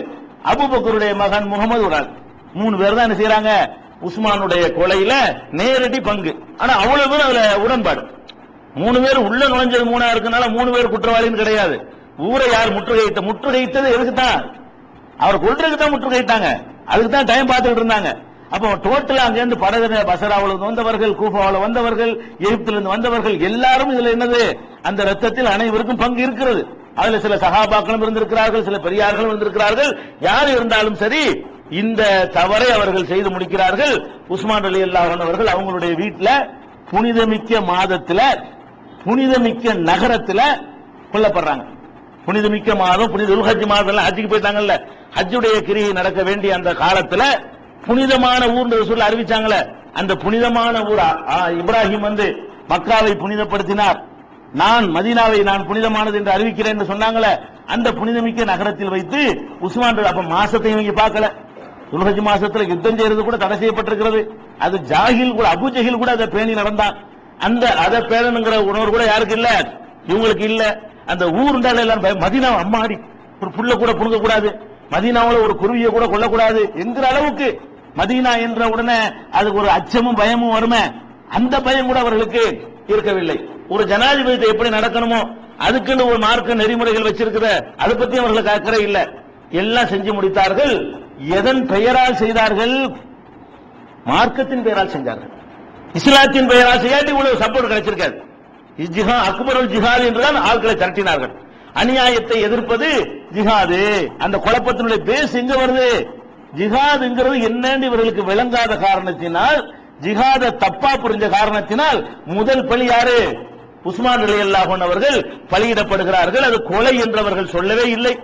அபூபக்கருடைய மகன் முகமது ஒரு ஆள். 3 பேர் தான் என்ன செய்யறாங்க, உஸ்மானுடைய கொலையில நேரடி பங்கு. ஆனா அவ்வளவு பேர் அதுல உடன்பாடு. 3 பேர் உள்ள நுழைஞ்சது 3 இருக்கனால 3 பேர் குற்றவாளின்னு கிடையாது. ஊரை யார் முற்றுகையிட்டது எதுக்கு தான், அவர் கொல்றதுக்கு தான் முற்றுகையிட்டாங்க, அதுக்கு தான் டைம் பார்த்துட்டு இருந்தாங்க. அப்போ டோட்டலா அங்கிருந்து படகு பசராவில் வந்தவர்கள், கூஃபாவில் வந்தவர்கள், எகிப்திலிருந்து வந்தவர்கள் எல்லாரும் இதுல என்னது, அந்த ரத்தத்தில் அனைவருக்கும் பங்கு இருக்கிறது. அதுல சில சகாபாக்களும் இருந்திருக்கிறார்கள், சில பெரியார்களும் இருந்திருக்கிறார்கள். யார் இருந்தாலும் சரி இந்த தவறை அவர்கள் செய்து முடிக்கிறார்கள். உஸ்மான் ரலியல்லாஹு அன்ஹு அவர்கள் அவங்களுடைய வீட்டில் புனிதமிக்க மாதத்துல புனிதமிக்க நகரத்துல கொல்லப்படுறாங்க. புனிதமிக்க மாதம், புனித துல்ஹஜ் மாதம் ஹஜ்ஜுக்கு போயிட்டாங்கல்ல, ஹஜ்ஜுடைய கிரியை நடக்க வேண்டிய அந்த காலத்துல புனிதமான ஊர் ரசூல் அறிவிச்சாங்களே, அந்த புனிதமான ஊர் இப்ராஹிம் மக்காவை புனிதப்படுத்தினார், நான் மதீனாவை நான் புனிதமானது என்று அறிவிக்கிறேன் என்று சொன்னாங்களே, அந்த புனிதமிக்க நகரத்தில் வைத்து உஸ்மான் அப்ப மாசத்தை இவங்க பார்க்கல, துல்ஹஜ் மாசத்துல யுத்தம் செய்யறது கூட தடை செய்யப்பட்டிருக்கிறது. அது ஜாகில் கூட, அபு ஜஹில் கூட அதை பேணி நடந்தான். அந்த அதை பேணணுங்கிற உணர்வு கூட யாருக்கு இல்ல, இவங்களுக்கு இல்ல. அந்த ஊருண்டால எல்லாம் மதீனா அம்மாடி ஒரு புல்ல கூட புடுங்க கூடாது, மதீனாவில் ஒரு குருவியை கூட கொல்லக்கூடாது என்கிற அளவுக்கு மதீனா என்ற உடனே அதுக்கு ஒரு அச்சமும் பயமும் வருமே, அந்த பயம் கூட அவர்களுக்கு இருக்கவில்லை. ஒரு ஜனாதிபதி எப்படி நடக்கணுமோ அதுக்குன்னு ஒரு மார்க்க நெறிமுறைகள் வச்சிருக்கிற, அதை பத்தி அவர்களுக்கு அக்கறை இல்லை. எல்லாம் செஞ்சு முடித்தார்கள். எதன் பெயரால் செய்தார்கள், மார்க்கத்தின் பெயரால் செஞ்சார்கள். இஸ்லாத்தின் பெயரால் செய்யாட்டி இவ்வளவு சப்போர்ட் கிடைச்சிருக்காது. அக்பருல் ஜிஹாத் என்றுதான் ஆட்களை திரட்டினார்கள். அநியாயத்தை எதிர்ப்பது ஜிஹாது. அந்த குழப்பத்தினுடைய பேஸ் எங்க வருது, ஜிஹாதுங்கிறது என்னன்னு இவர்களுக்கு விளங்காத காரணத்தினால், ஜிஹாத தப்பா புரிஞ்ச காரணத்தினால் முதல் பலி யாரு, உஸ்மான் ரலியல்லாஹு அன்ஹு அவர்கள் பலியிடப்படுகிறார்கள். அது கொலை என்றவர்கள் சொல்லவே இல்லை,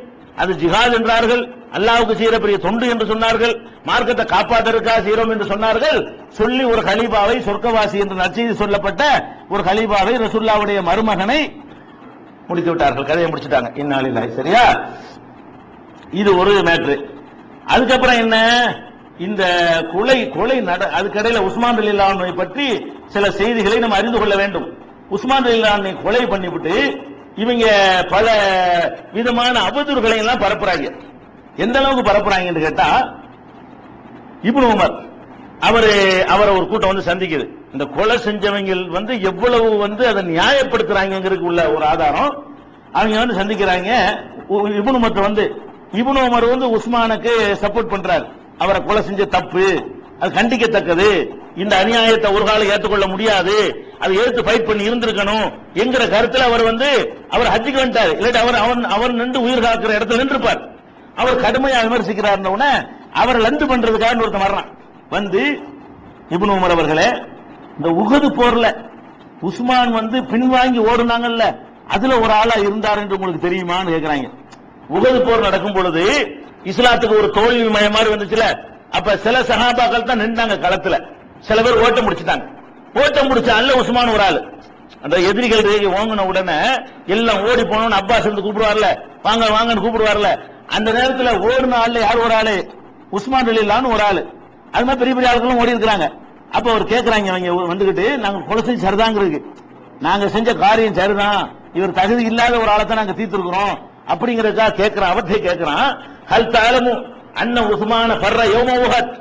அது ஜிஹாத் என்றார்கள். அல்லாஹ்வுக்கு செய்யற பெரிய தொண்டு என்று சொன்னார்கள், மார்க்கத்தை காப்பாற்றுவதற்காக செய்கிறோம் என்று சொன்னார்கள். சொல்லி ஒரு கலீபாவை சொர்க்கவாசி என்று நற்செய்தி சொல்லப்பட்ட ஒரு கலீபாவை ரசூலுல்லாஹ்வுடைய மருமகனை முடித்து விட்டார்கள், கதையை முடிச்சுட்டாங்க. இன்னாலில்லாஹி. சரியா, இது ஒரு மேட்ரு. அதுக்கப்புறம் என்ன, இந்த கொலை அதுக்கடையில உஸ்மான் ரலியல்லாஹு அன்ஹு பற்றி சில செய்திகளை நம்ம அறிந்து கொள்ள வேண்டும். உஸ்மான் ரலியல்லாஹு அன்ஹு கொலை பண்ணிவிட்டு இவங்க பல விதமான அவதூறுகளை எல்லாம் பரப்புறாங்க. எந்த அளவுக்கு பரப்புறாங்கன்னு கேட்டா, இப்னு உமர் அவரை ஒரு கூட்டம் சந்திக்குது. இந்த கொலை செஞ்சவங்க எவ்வளவு அதை நியாயப்படுத்துறாங்கிறதுக்கு உள்ள ஒரு ஆதாரம். அவங்க சந்திக்கிறாங்க. இப்னு உமர் இப்னு உமர் உஸ்மானுக்கு சப்போர்ட் பண்றாரு. அவரை கொலை செஞ்ச தப்பு, அது கண்டிக்கத்தக்கது, இந்த அநியாயத்தை ஒரு காலம் ஏற்றுக்கொள்ள முடியாது, அதை எடுத்து ஃபைட் பண்ணி இருந்திருக்கணும் என்கிற கருத்துல அவர் ஹஜ்ஜுக்கு வந்துட்டாரு. இல்லாட்டி அவர் நின்று உயிர் காக்கிற இடத்துல நின்றுப்பார். அவர் கடுமையா விமர்சிக்கிறார். அவரை லந்து பண்றதுக்காக ஒருத்தன் வர்றான். இப்னு உமர் அவர்களே, இந்த உஹது போர்ல உஸ்மான் பின்வாங்கி ஓடுனாங்கல்ல, அதுல ஒரு ஆளா இருந்தார் என்று உங்களுக்கு தெரியுமான்னு கேட்கிறாங்க. உஹது போர் நடக்கும் பொழுது இஸ்லாத்துக்கு ஒரு தோல்வி மயம் மாதிரி வந்துச்சுல, அப்ப சில சஹாபாக்கள் தான் நின்றாங்க களத்துல, சில பேர் ஓட்டம் முடிச்சுட்டாங்க. ஓட்டம் முடிச்ச அல்ல உஸ்மான் ஒரு ஆளு. அந்த எதிரிகள் ரேகை ஓங்கின உடனே எல்லாம் ஓடி போனோம்னு அப்பாஸ் கூப்பிடுவார்ல, வாங்க வாங்கன்னு கூப்பிடுவார்ல, அந்த நேரத்தில் ஓடுன ஆள் யார், ஒரு ஆளு உஸ்மான் ரலியல்லாஹு ஒரு ஆளு, அது மாதிரி பெரிய பெரிய ஆளுகளும் ஓடி இருக்கிறாங்க. அப்ப அவர் கேட்கிறாங்க, அவங்க வந்துகிட்டு நாங்க கொலை செஞ்சு சரிதாங்கிறது, நாங்க செஞ்ச காரியம் சரிதான், இவர் தகுதி இல்லாத ஒரு ஆளை தான் நாங்க தீர்த்திருக்கிறோம் அப்படிங்கறதுக்காக கேட்கிறான். அவர்கிட்ட கேட்கிறான், ஹல் தஅலமு அன்ன உஸ்மான ஃபர்ர யௌம உஹத்,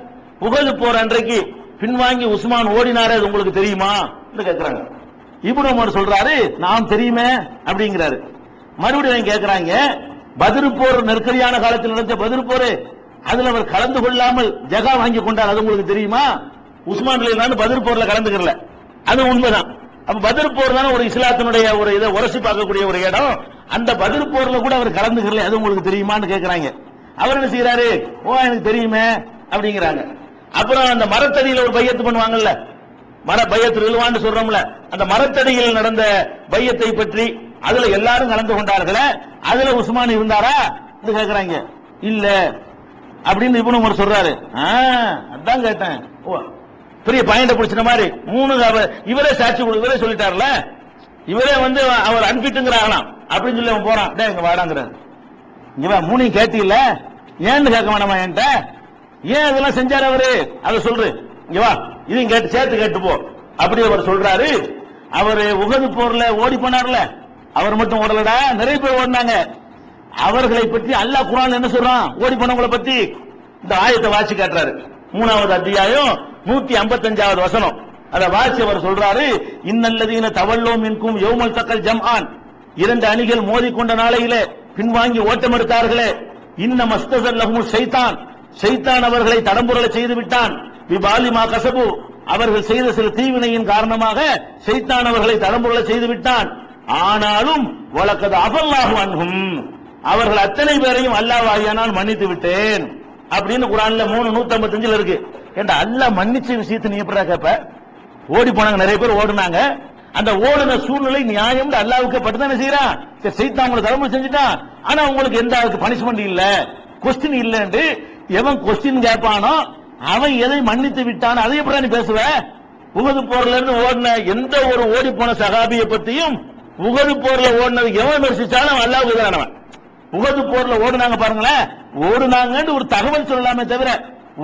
உஹது போர் அன்றைக்கு பின்வாங்கி உஸ்மான் ஓடினாரே அது உங்களுக்கு தெரியுமா என்று கேட்கிறாங்க. இப்னு உமர் சொல்றாரு, நாம் தெரியுமே அப்படிங்கிறாரு. மறுபடியும் கேட்கிறாங்க, பத்ர் போர் நெருக்கடியான காலத்தில் நடந்த பத்ர் போர், அதுல அவர் கலந்து கொள்ளாமல் ஜகா வாங்கி கொண்டார், அது உங்களுக்கு தெரியுமா? உஸ்மான் ரலியல்லாஹு பத்ர் போர்ல கலந்துக்கல, அது உண்மைதான். அப்ப பத்ர் போர் தானே ஒரு இஸ்லாத்தினுடைய ஒரு இதை உரசி பார்க்கக்கூடிய ஒரு இடம், அந்த பத்ர் போர்ல கூட அவர் கலந்துக்கல, அது உங்களுக்கு தெரியுமான்னு கேட்கிறாங்க. அவர் என்ன செய்யறாரு, ஓ எனக்கு தெரியுமே அப்படிங்கிறாங்க. அப்புறம் அந்த மரத்தடியில் ஒரு பையத்து பண்ணுவாங்கல்ல, மர பையத்து ரில்வான்னு சொல்றோம்ல, அந்த மரத்தடியில் நடந்த பையத்தை பற்றி அதுல எல்லாரும் கலந்து கொண்டார்களே, அதுல உஸ்மான் இருந்தாரா என்று கேட்கிறாங்க. இல்ல அப்படின்னு இப்னு உமர் சொல்றாரு. அதான் கேட்டேன், ஓ பெரிய பாயிண்ட பிடிச்ச மாதிரி மூணு இவரே சாட்சி இவரே சொல்லிட்டார்ல, இவரே வந்து அவர் அன்பிட்டுங்கிறாங்களாம் அப்படின்னு சொல்லி அவன் போறான். இங்க வாடாங்கிறாரு, இவ மூணையும் கேட்டீல்ல, ஏன்னு கேட்க வேணாமா என்கிட்ட, ஏன் அதெல்லாம் செஞ்சாரு அவரு, அதை சொல்று, இங்க வா இதையும் கேட்டு சேர்த்து கேட்டு போ அப்படி அவர் சொல்றாரு. அவரு உஹது போர்ல ஓடி போனார்ல, அவர் மட்டும் ஓடலடா, நிறைய பேர் ஓடினாங்க. அவர்களை பற்றி அல்லாஹ் குர்ஆன்ல என்ன சொல்றான், ஓடி போனவங்களை பத்தி இந்த ஆயத்தை வாசி காட்டுறாரு. 3வது அத்தியாயம் 155வது வசனம். அத வாசி அவர் சொல்றாரு, இன்னல்லதீன தவல்லோ மின்கும் யௌமல் தக்கல் ஜம்ஆன், இரண்டு அணிகள் மோதிக்கொண்ட நாளையிலே பின்வாங்கி ஓட்டம் எடுத்தார்களே, இன்ன மஸ்தஸல்லஹும் ஷைத்தான், ஷைத்தான் அவர்களை தடம்புரள செய்து விட்டான், பிபாலிமா கஸபு, அவர்கள் செய்த சில தீவினையின் காரணமாக ஷைத்தான் அவர்களை தடம்புரள செய்து விட்டான். ஆனாலும் வலக்கத் அஃபல்லாஹு அன்ஹும், அவர்கள் அத்தனை பேரையும் அல்லாஹ் ஆகியானால் மன்னித்து விட்டேன் அப்படின்னு குர்ஆன்ல 3:155 இருக்கு. ஏண்டா அல்லாஹ் மன்னிச்ச விஷயத்தை நீ எப்படிடா கேப்ப? ஓடி போனாங்க, நிறைய பேர் ஓடுனாங்க, அந்த ஓடுன சூழ்நிலை நியாயம் அல்லாஹ்வுக்கு பட்டுதானே செய்யறான். ஷைத்தான் உங்களை தடம்புரள செஞ்சுட்டான், ஆனா உங்களுக்கு எந்த பனிஷ்மெண்ட் இல்ல, கொஸ்டின் இல்லன்னு எவன் கொஸ்டின் கேட்பானோ அவன் எதை மன்னித்து விட்டான், அதை எப்படி நீ பேசுவ? உஹது போர்ல இருந்து ஓடின எந்த ஒரு ஓடி போன சகாபியை பத்தியும் உஹது போர்ல ஓடினது எவன் விமர்சிச்சாலும் அல்லாஹ்வுக்கு எதிரானவன். உஹது போர்ல ஓடுனாங்க பாருங்களேன், ஓடுனாங்கன்னு ஒரு தகவல் சொல்லலாமே தவிர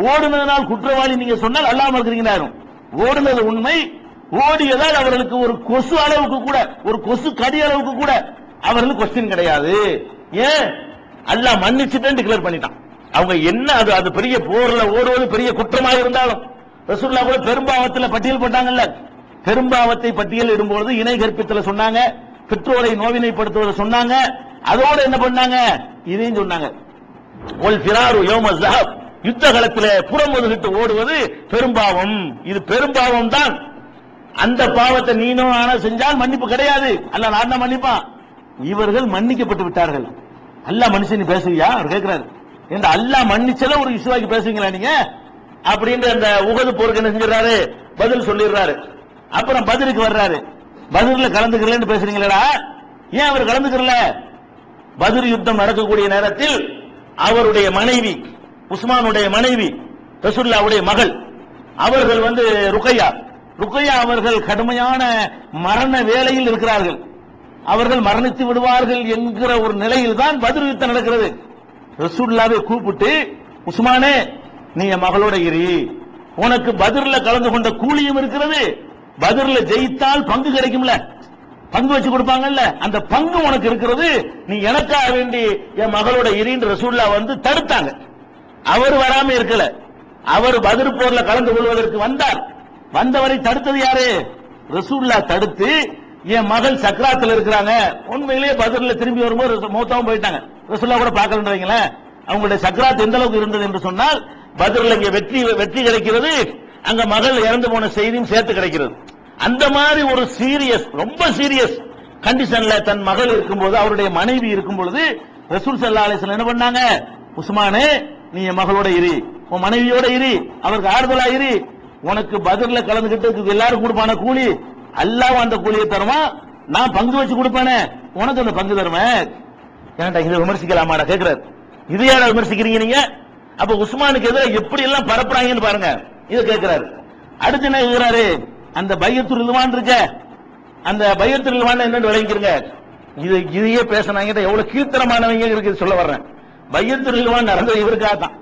ஓடுனதனால் குற்றவாளி நீங்க சொன்னால் அல்லாம இருக்கிறீங்க. ஓடுனது உண்மை, ஓடியதால் அவர்களுக்கு ஒரு கொசு அளவுக்கு கூட, ஒரு கொசு கடி அளவுக்கு கூட அவர்களுக்கு கொஸ்டின் கிடையாது. ஏன்? அல்லாஹ் மன்னிச்சுட்டேன்னு டிக்ளேர் பண்ணிட்டான். அவங்க என்ன அது பெரிய போர்ல ஓடுவது பெரிய குற்றமாக இருந்தாலும் ரசூலுல்லாஹ் கூட பெரும்பாவத்தில் பட்டியல் போட்டாங்கல்ல, பெரும்பாவத்தை பட்டியல் இடும்போது இணை கற்பித்தல சொன்னாங்க, பெற்றோரை நோவினைப்படுத்துவதை சொன்னாங்க, அதோடு என்ன பண்ணாங்க, இதையும் சொன்னாங்க. ஒல் ஃபிராரு யௌம ஸஹப், யுத்த களத்திலே புறமுதுகிட்டு ஓடுவது பெரும்பாவம், இது பெரும்பாவம் தான். அந்த பாவத்தை நீனும் ஆனா செஞ்சால் மன்னிப்பு கிடையாது, அல்லாஹ் நானா மன்னிப்பான். இவர்கள் மன்னிக்கப்பட்டு விட்டார்கள். அல்லாஹ் மனுஷன் பேசுவியா அவர் கேட்கிறாரு. இந்த அல்லாஹ் மன்னிச்சல ஒரு இஸ்வாக்கி பேசுவீங்களா நீங்க அப்படின்ற அந்த உஹது போருக்கு என்ன செஞ்சிடறாரு, பதில் சொல்லிடுறாரு. அப்புறம் பத்ருக்கு வர்றாரு, பத்ர்ல கலந்துக்கலன்னு பேசுறீங்களா? ஏன் அவர் கலந்துக்கல? பத்ர் யுத்தம் நடக்கக்கூடிய நேரத்தில் அவருடைய மனைவி, உஸ்மானுடைய மனைவி, ரசூலுல்லாஹ்வுடைய மகள், அவர்கள் வந்து ருக்கையா அவர்கள் கடுமையான மரண வேளையில் இருக்கிறார்கள். அவர்கள் மரணித்து விடுவார்கள் என்கிற ஒரு நிலையில் தான் பத்ர் யுத்தம் நடக்கிறது. ரசூலுல்லாஹ்வை கூப்பிட்டு, உஸ்மானே நீ என் மகளோட இரு, உனக்கு பத்ர்ல கலந்து கொண்ட கூலியும் இருக்கிறது, பத்ர்ல ஜெயித்தால் பங்கு கிடைக்கும்ல, பங்கு வச்சு கொடுப்பாங்கல்ல, அந்த பங்கு உனக்கு இருக்கிறது, நீ எனக்காக வேண்டி என் மகளோட இரின்னு ரசூலுல்லாஹ் வந்து தடுத்தாங்க. அவர் வராம இருக்கல, அவர் பத்ர் போர்ல கலந்து கொள்வதற்கு வந்தார். வந்தவரை தடுத்தது யாரு? ரசூலுல்லாஹ் தடுத்து, என் மகள் சக்ராத்தில் இருக்கிறாங்க, உண்மையிலேயே பத்ர்ல திரும்பி வரும்போது மௌத்தாவும் போயிட்டாங்க, ரசூலுல்லாஹ் கூட பார்க்கலன்றீங்களே, அவங்களுடைய சக்ராத் எந்த அளவுக்கு இருந்தது என்று சொன்னால், பத்ர்ல இங்க வெற்றி கிடைக்கிறது, அங்க மகள் இறந்து போன செய்தியும் சேர்த்து கிடைக்கிறது. அந்த மாதிரி ஒரு சீரியஸ், ரொம்ப சீரியஸ் கண்டிஷன்ல தன் மகள் இருக்கும்போது, அவருடைய மனைவி இருக்கும் பொழுது ரசூல் ஸல்லல்லாஹு அலைஹி வஸல்லம் என்ன பண்ணாங்க, உஸ்மானே நீ என் மகளோட இரு, உன் மனைவியோட இரு, அவருக்கு ஆறுதலா இரு, உனக்கு பத்ர்ல கலந்துகிட்டு எல்லாரும் கொடுப்பான கூலி அல்லாஹ் அந்த கூலியை தருவான், நான் பங்கு வச்சு கொடுப்பேனே உனக்கு அந்த பங்கு தருவேன். ஏன்டா இதை விமர்சிக்கலாமாடா கேட்கிறார். இதையாட விமர்சிக்கிறீங்க நீங்க? அப்ப உஸ்மானுக்கு எதிராக எப்படி எல்லாம் பரப்புறாங்கன்னு பாருங்க, இதை கேட்கிறாரு. அடுத்து என்ன கேட்கிறாரு, அந்த பையத்துல் ரில்வான் இருக்க, அந்த பையத்துல் ரில்வான் என்னன்னு விளங்கிக்கிறங்க. இதையே பேசினாங்க, எவ்வளவு கீர்த்தனமானவங்க இருக்கு சொல்ல வர்றேன். பையத்துல் ரில்வான் நடந்தது இவருக்காக தான்.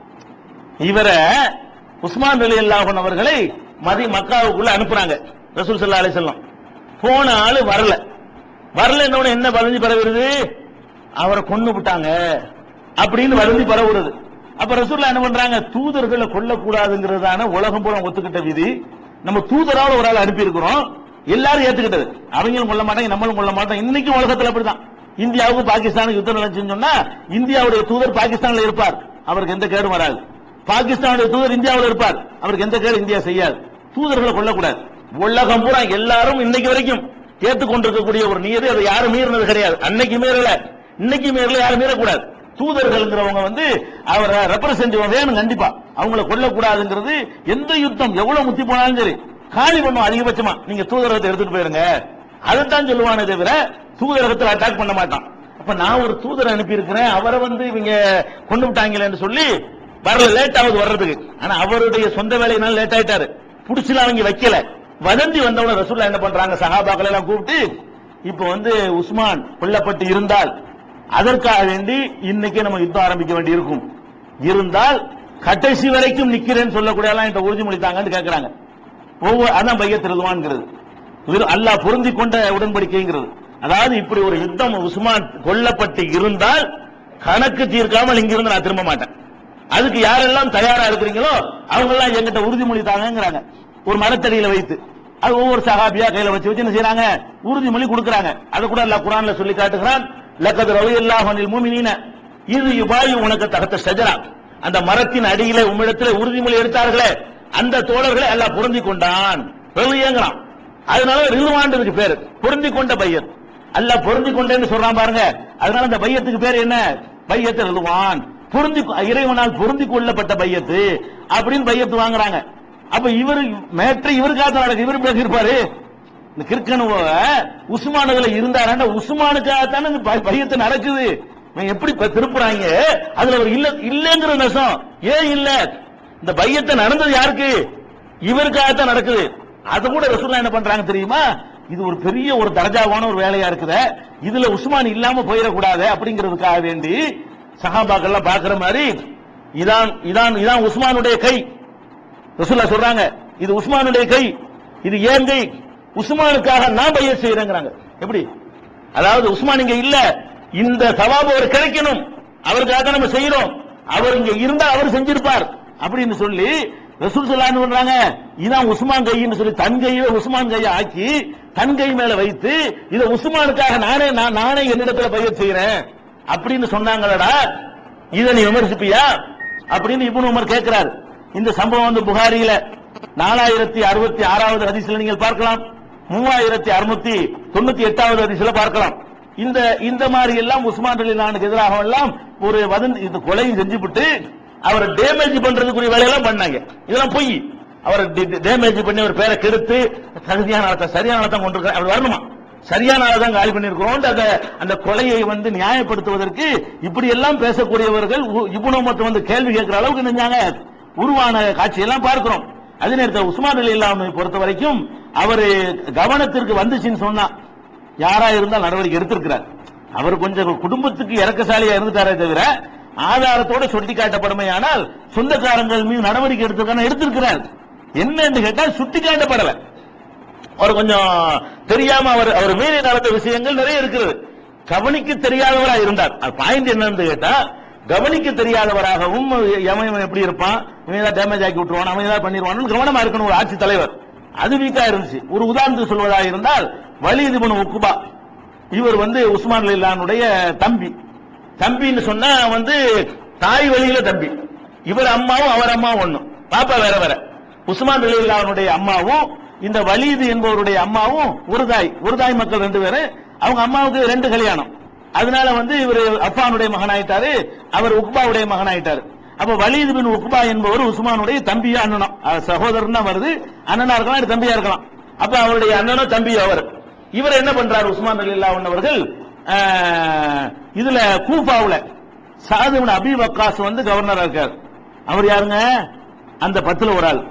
இவரை உஸ்மான் ரலியல்லாஹு அன்ஹு அவர்களை மக்காவுக்குள்ள அனுப்புறாங்க ரசூல் ஸல்லல்லாஹு அலைஹி வஸல்லம். போன ஆளு வரலன்னு என்ன வதந்தி பரவுறது, அவரை கொன்னு விட்டாங்க அப்படின்னு வதந்தி பரவுறது. அப்ப ரசூலுல்லாஹ் என்ன பண்றாங்க, தூதர்களை கொல்லக்கூடாதுங்கிறதான உலகம் பூரா ஒத்துக்கிட்ட விதி. நம்ம தூதரால ஒரு ஆள் அனுப்பி இருக்கிறோம், எல்லாரும் ஏத்துக்கிட்டது. அவங்களும் கொல்ல மாட்டாங்க, நம்மளும் கொல்ல மாட்டோம். இன்னைக்கு உலகத்தில் அப்படிதான். இந்தியாவுக்கு பாகிஸ்தானுக்கு யுத்தம் நடந்துச்சுன்னு சொன்னா இந்தியாவுடைய தூதர் பாகிஸ்தான்ல இருப்பார், அவருக்கு எந்த கேடும் வராது. பாகிஸ்தானுடைய தூதர் இந்தியாவில் இருப்பார், அவருக்கு எந்த கேடு இந்தியா செய்யாது. தூதர்களை கொல்லக்கூடாது. உலகம் பூரா எல்லாரும் இன்னைக்கு வரைக்கும் ஏற்றுக்கொண்டிருக்கக்கூடிய ஒரு நீதி, அதை யாரும் மீறினது கிடையாது. அன்னைக்கு மீறல, இன்னைக்கு மீறல, யாரும் மீறக்கூடாது. தூதர்கள்ங்கிறவங்க அவரை ரெப்ரசென்ட் வேணும், கண்டிப்பா அவங்கள கொல்லக்கூடாதுங்கிறது. எந்த யுத்தம் எவ்வளவு முத்தி போனாலும் சரி காலி பண்ணும் அதிகபட்சமா. நீங்க தூதரகத்தை எடுத்துட்டு போயிருங்க, அதைத்தான் சொல்லுவானே தவிர தூதரகத்தில் அட்டாக் பண்ண மாட்டான். அப்ப நான் ஒரு தூதரை அனுப்பி இருக்கிறேன், அவரை இவங்க கொண்டு விட்டாங்களேன்னு சொல்லி வரல, லேட் ஆகுது வர்றதுக்கு. ஆனா அவருடைய சொந்த வேலையினால லேட் ஆயிட்டாரு, புடிச்சுலாம் அவங்க வைக்கல. வதந்தி வந்தவன ரசூலுல்லாஹ் என்ன பண்றாங்க, சஹாபாக்களை எல்லாம் கூப்பிட்டு இப்ப உஸ்மான் கொல்லப்பட்டு இருந்தால் அதற்காக வேண்டி இன்னைக்கு நம்ம யுத்தம் ஆரம்பிக்க வேண்டி இருக்கும், இருந்தால் கடைசி வரைக்கும் நிக்கிறேன்னு சொல்லக்கூடிய எல்லாம் உறுதிமொழி தாங்கன்னு கேட்கிறாங்க. அதான் பையத் ரிதுவான்ங்கிறது, அல்லாஹ் பொருந்தி கொண்ட உடன்படிக்கைங்கிறது. அதாவது இப்படி ஒரு யுத்தம் உஸ்மான் கொல்லப்பட்டு இருந்தால் கணக்கு தீர்க்காமல் இங்கிருந்து நான் திரும்ப மாட்டேன். அதுக்கு யாரெல்லாம் தயாரா இருக்கிறீங்களோ அவங்க எல்லாம் என்கிட்ட உறுதிமொழி தாங்கங்கிறாங்க. ஒரு மரத்தடியில வைத்து அது ஒவ்வொரு சஹாபியா கையில வச்சு என்ன செய்யறாங்க, உறுதிமொழி கொடுக்கறாங்க. அதை கூட அல்லாஹ் குர்ஆன்ல சொல்லி காட்டுகிறான். லக்கத் ரலியல்லாஹு அனில் முஃமினீன இது யுபாயிஉனக தஹத ஷஜரா, அந்த மரத்தின் அடியிலே உம்மிடத்தில் உறுதிமொழி எடுத்தார்களே அந்த தோழர்களை அல்லாஹ் பொருந்தி கொண்டான், ரலியங்கறான். அதனால ரிதுவான்க்கு பேரு பொருந்தி கொண்ட பையத். அல்லாஹ் பொருந்தி கொண்டேன்னு சொல்றான் பாருங்க. அதனால அந்த பையத்துக்கு பேர் என்ன, பையத் ரிதுவான், பொருந்தி இறைவனால் பொருந்தி கொள்ளப்பட்ட பையத்து அப்படின்னு பையத்து வாங்குறாங்க. அப்ப இவரு மேற்ற இவருக்காக நடக்கு, இவரு பேசியிருப்பாரு. இந்த கிற்கனுவ உஸ்மானுல இருந்தாரா, உஸ்மானுக்காகத்தான பையத்து நடக்குது. எப்படி திருப்புறாங்க, அதுல ஒரு இல்லங்கிற நெசம் ஏன் இல்ல, இந்த பையத்தை நடந்தது யாருக்கு, இவருக்காகத்தான் நடக்குது. அதை கூட ரசூலுல்லாஹ் என்ன பண்றாங்க தெரியுமா, இது ஒரு பெரிய ஒரு தரஜாவான ஒரு வேலையா இருக்குது, இதுல உஸ்மான் இல்லாம போயிடக்கூடாது அப்படிங்கிறதுக்காக வேண்டி சஹாபாக்கள் பாக்குற மாதிரி இதான் உஸ்மானுடைய கை. ரசூலுல்லாஹ் சொல்றாங்க இது உஸ்மானுடைய கை, இது ஏன் கை, உஸ்மானுக்காக நான் பையத் செய்யறேங்கிறாங்க. எப்படி, அதாவது உஸ்மான் இங்க இல்ல, இந்த சவாபு அவர் கிடைக்கணும், அவருக்காக நம்ம செய்யறோம், அவர் இங்க இருந்தா அவர் செஞ்சிருப்பார் அப்படின்னு சொல்லி ரசூல் ஸல்லல்லாஹு அலைஹி பண்றாங்க. இதான் உஸ்மான் கைன்னு சொல்லி தன் கையை உஸ்மான் கையை ஆக்கி தன் கை மேல வைத்து இத உஸ்மானுக்காக நானே என்னிடத்துல பையத் செய்யறேன் அப்படின்னு சொன்னாங்களடா, இதை நீ விமர்சிப்பியா அப்படின்னு இப்னு உமர் கேட்கிறார். இந்த சம்பவம் புகாரியில 4066வது ஹதீஸ்ல நீங்கள் பார்க்கலாம், 3698வது ஹதீஸ்ல பார்க்கலாம். இந்த மாதிரி எல்லாம் உஸ்மான் ரலியல்லாஹு எதிராக எல்லாம் ஒரு வதந்தி, இந்த கொலையும் செஞ்சுவிட்டு அவரை டேமேஜ் பண்றதுக்குரிய வேலையெல்லாம் பண்ணாங்க. இதெல்லாம் பொய். அவரை டேமேஜ் பண்ணி ஒரு பேரை கெடுத்து தகுதியான ஆளத்தை சரியான ஆளத்தான் கொண்டிருக்க, அவர் வரணுமா, சரியான ஆளதான் காலி பண்ணிருக்கிறோம். அந்த கொலையை நியாயப்படுத்துவதற்கு இப்படி எல்லாம் பேசக்கூடியவர்கள் இப்னு உமர் கேள்வி கேட்கிற அளவுக்கு நினைஞ்சாங்க. உருவான காட்சியெல்லாம் பார்க்கிறோம். அதே நேரத்தில் உஸ்மான் ரலியல்லாஹு பொறுத்த வரைக்கும் அவரு கவனத்திற்கு வந்துச்சுன்னு சொன்னா யாரா இருந்தால் நடவடிக்கை எடுத்திருக்கிறார். அவர் கொஞ்சம் குடும்பத்துக்கு இறக்கசாலியா இருந்துட்டாரே தவிர ஆதாரத்தோட சுட்டி காட்டப்படுமையானால் சொந்தக்காரங்கள் மீது நடவடிக்கை எடுத்திருக்கிறார். என்னன்னு கேட்டா சுட்டி காட்டப்படல, அவர் கொஞ்சம் தெரியாம அவர் மீறி நடந்த விஷயங்கள் நிறைய இருக்கிறது. கவனிக்க தெரியாதவராக இருந்தார். பாயிண்ட் என்னன்னு கேட்டா கவனிக்க தெரியாதவராகவும் எவன் எப்படி இருப்பான், இவன் ஏதாவது டேமேஜ் ஆக்கி விட்டுருவான், அவன் ஏதாவது பண்ணிடுவான் கவனமா இருக்கணும் ஒரு ஆட்சி தலைவர். அது வீக்கா இருந்துச்சு. ஒரு உதாரணத்துக்கு சொல்வதாக இருந்தால் வலீத் இப்னு உக்பா, இவர் உஸ்மான் ரலியல்லாஹுடைய தம்பின்னு சொன்னா தாய் வழியில தம்பி. இவர் அம்மாவும் அவர் அம்மாவும் ஒண்ணு, பாப்பா வேற வேற. உஸ்மான் ரலியல்லாஹுடைய அம்மாவும் இந்த வலீத் என்பவருடைய அம்மாவும் ஒரு தாய் மக்கள் ரெண்டு பேரு. அவங்க அம்மாவுக்கு ரெண்டு கல்யாணம். அதனால இவர் அஃபானுடைய மகனாயிட்டாரு, அவர் உக்பாவுடைய மகனாயிட்டாரு. அப்ப வலீத் பின் உக்பா என்பவர் உஸ்மானுடைய தம்பியா அண்ணனும், சகோதரன் தான் வருது, அண்ணனா இருக்கலாம் தம்பியா இருக்கலாம். அப்ப அவருடைய அண்ணனும் தம்பியும் அவர். இவர் என்ன பண்றாரு, உஸ்மான் ரலியல்லாஹு அவர்கள் இதுல கூஃபாவுல சஅத் இப்னு அபீ வக்காஸ் கவர்னரா இருக்கார். அவர் யாருங்க, அந்த 10ல ஒரு ஆள்.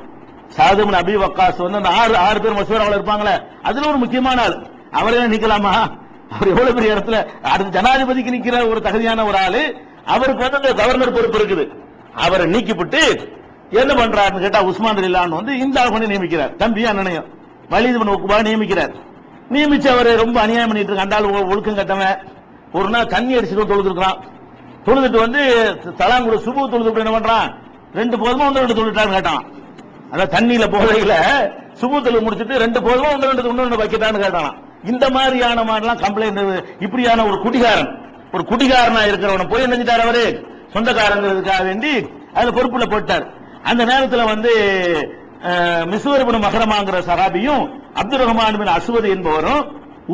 சஅத் இப்னு அபீ வக்காஸ் அந்த 6 பேர் மசூராவுல இருப்பாங்களே, அதுல ஒரு முக்கியமான ஆள். அவரே நிக்கலாமா, அவர் எவ்வளவு பெரிய இடத்துல அடுத்த ஜனாதிபதிக்கு நிக்கிற ஒரு தகுதியான ஒரு ஆளு. அவருக்கு கவர்னர் பொறுப்பு இருக்குது. அவரை நீக்கிவிட்டு என்ன பண்றாருன்னு கேட்டா உஸ்மான் ரலியல்லாஹு வந்து இந்த ஆள் பண்ணி நியமிக்கிறார். தம்பி அண்ணனையும் வலீத் இப்னு உக்பா நியமிக்கிறார். நியமிச்சு அவர் ரொம்ப அநியாயம் பண்ணிட்டு இருக்க அந்த ஆள் ஒழுக்கம் கட்டவன். ஒரு நாள் தண்ணி அடிச்சுட்டு தொழுதுருக்கான். தொழுதுட்டு வந்து தலாங்குட சுபு தொழுது என்ன பண்றான், 2 போதுமா 1 தொழுட்டான்னு கேட்டான். அதான் தண்ணியில போதையில சுபு தொழுது முடிச்சுட்டு 2 போதுமா 1 வைக்கட்டான்னு கேட்டான். இந்த மாதிரியான மாதிரிலாம் கம்ப்ளைண்ட். இப்படியான ஒரு குடிகாரனா இருக்கிறவனை போய் நினைச்சிட்டார் அவரு சொந்தக்காரங்கிறதுக்காக வேண்டி அதுல பொறுப்புல போட்டார். அந்த நேரத்தில் வந்து மிஸ்வர் இப்னு மஹ்ரமாங்கிற சஹாபியும் அப்துர் ரஹ்மான் பின் அஸ்வத் என்பவரும்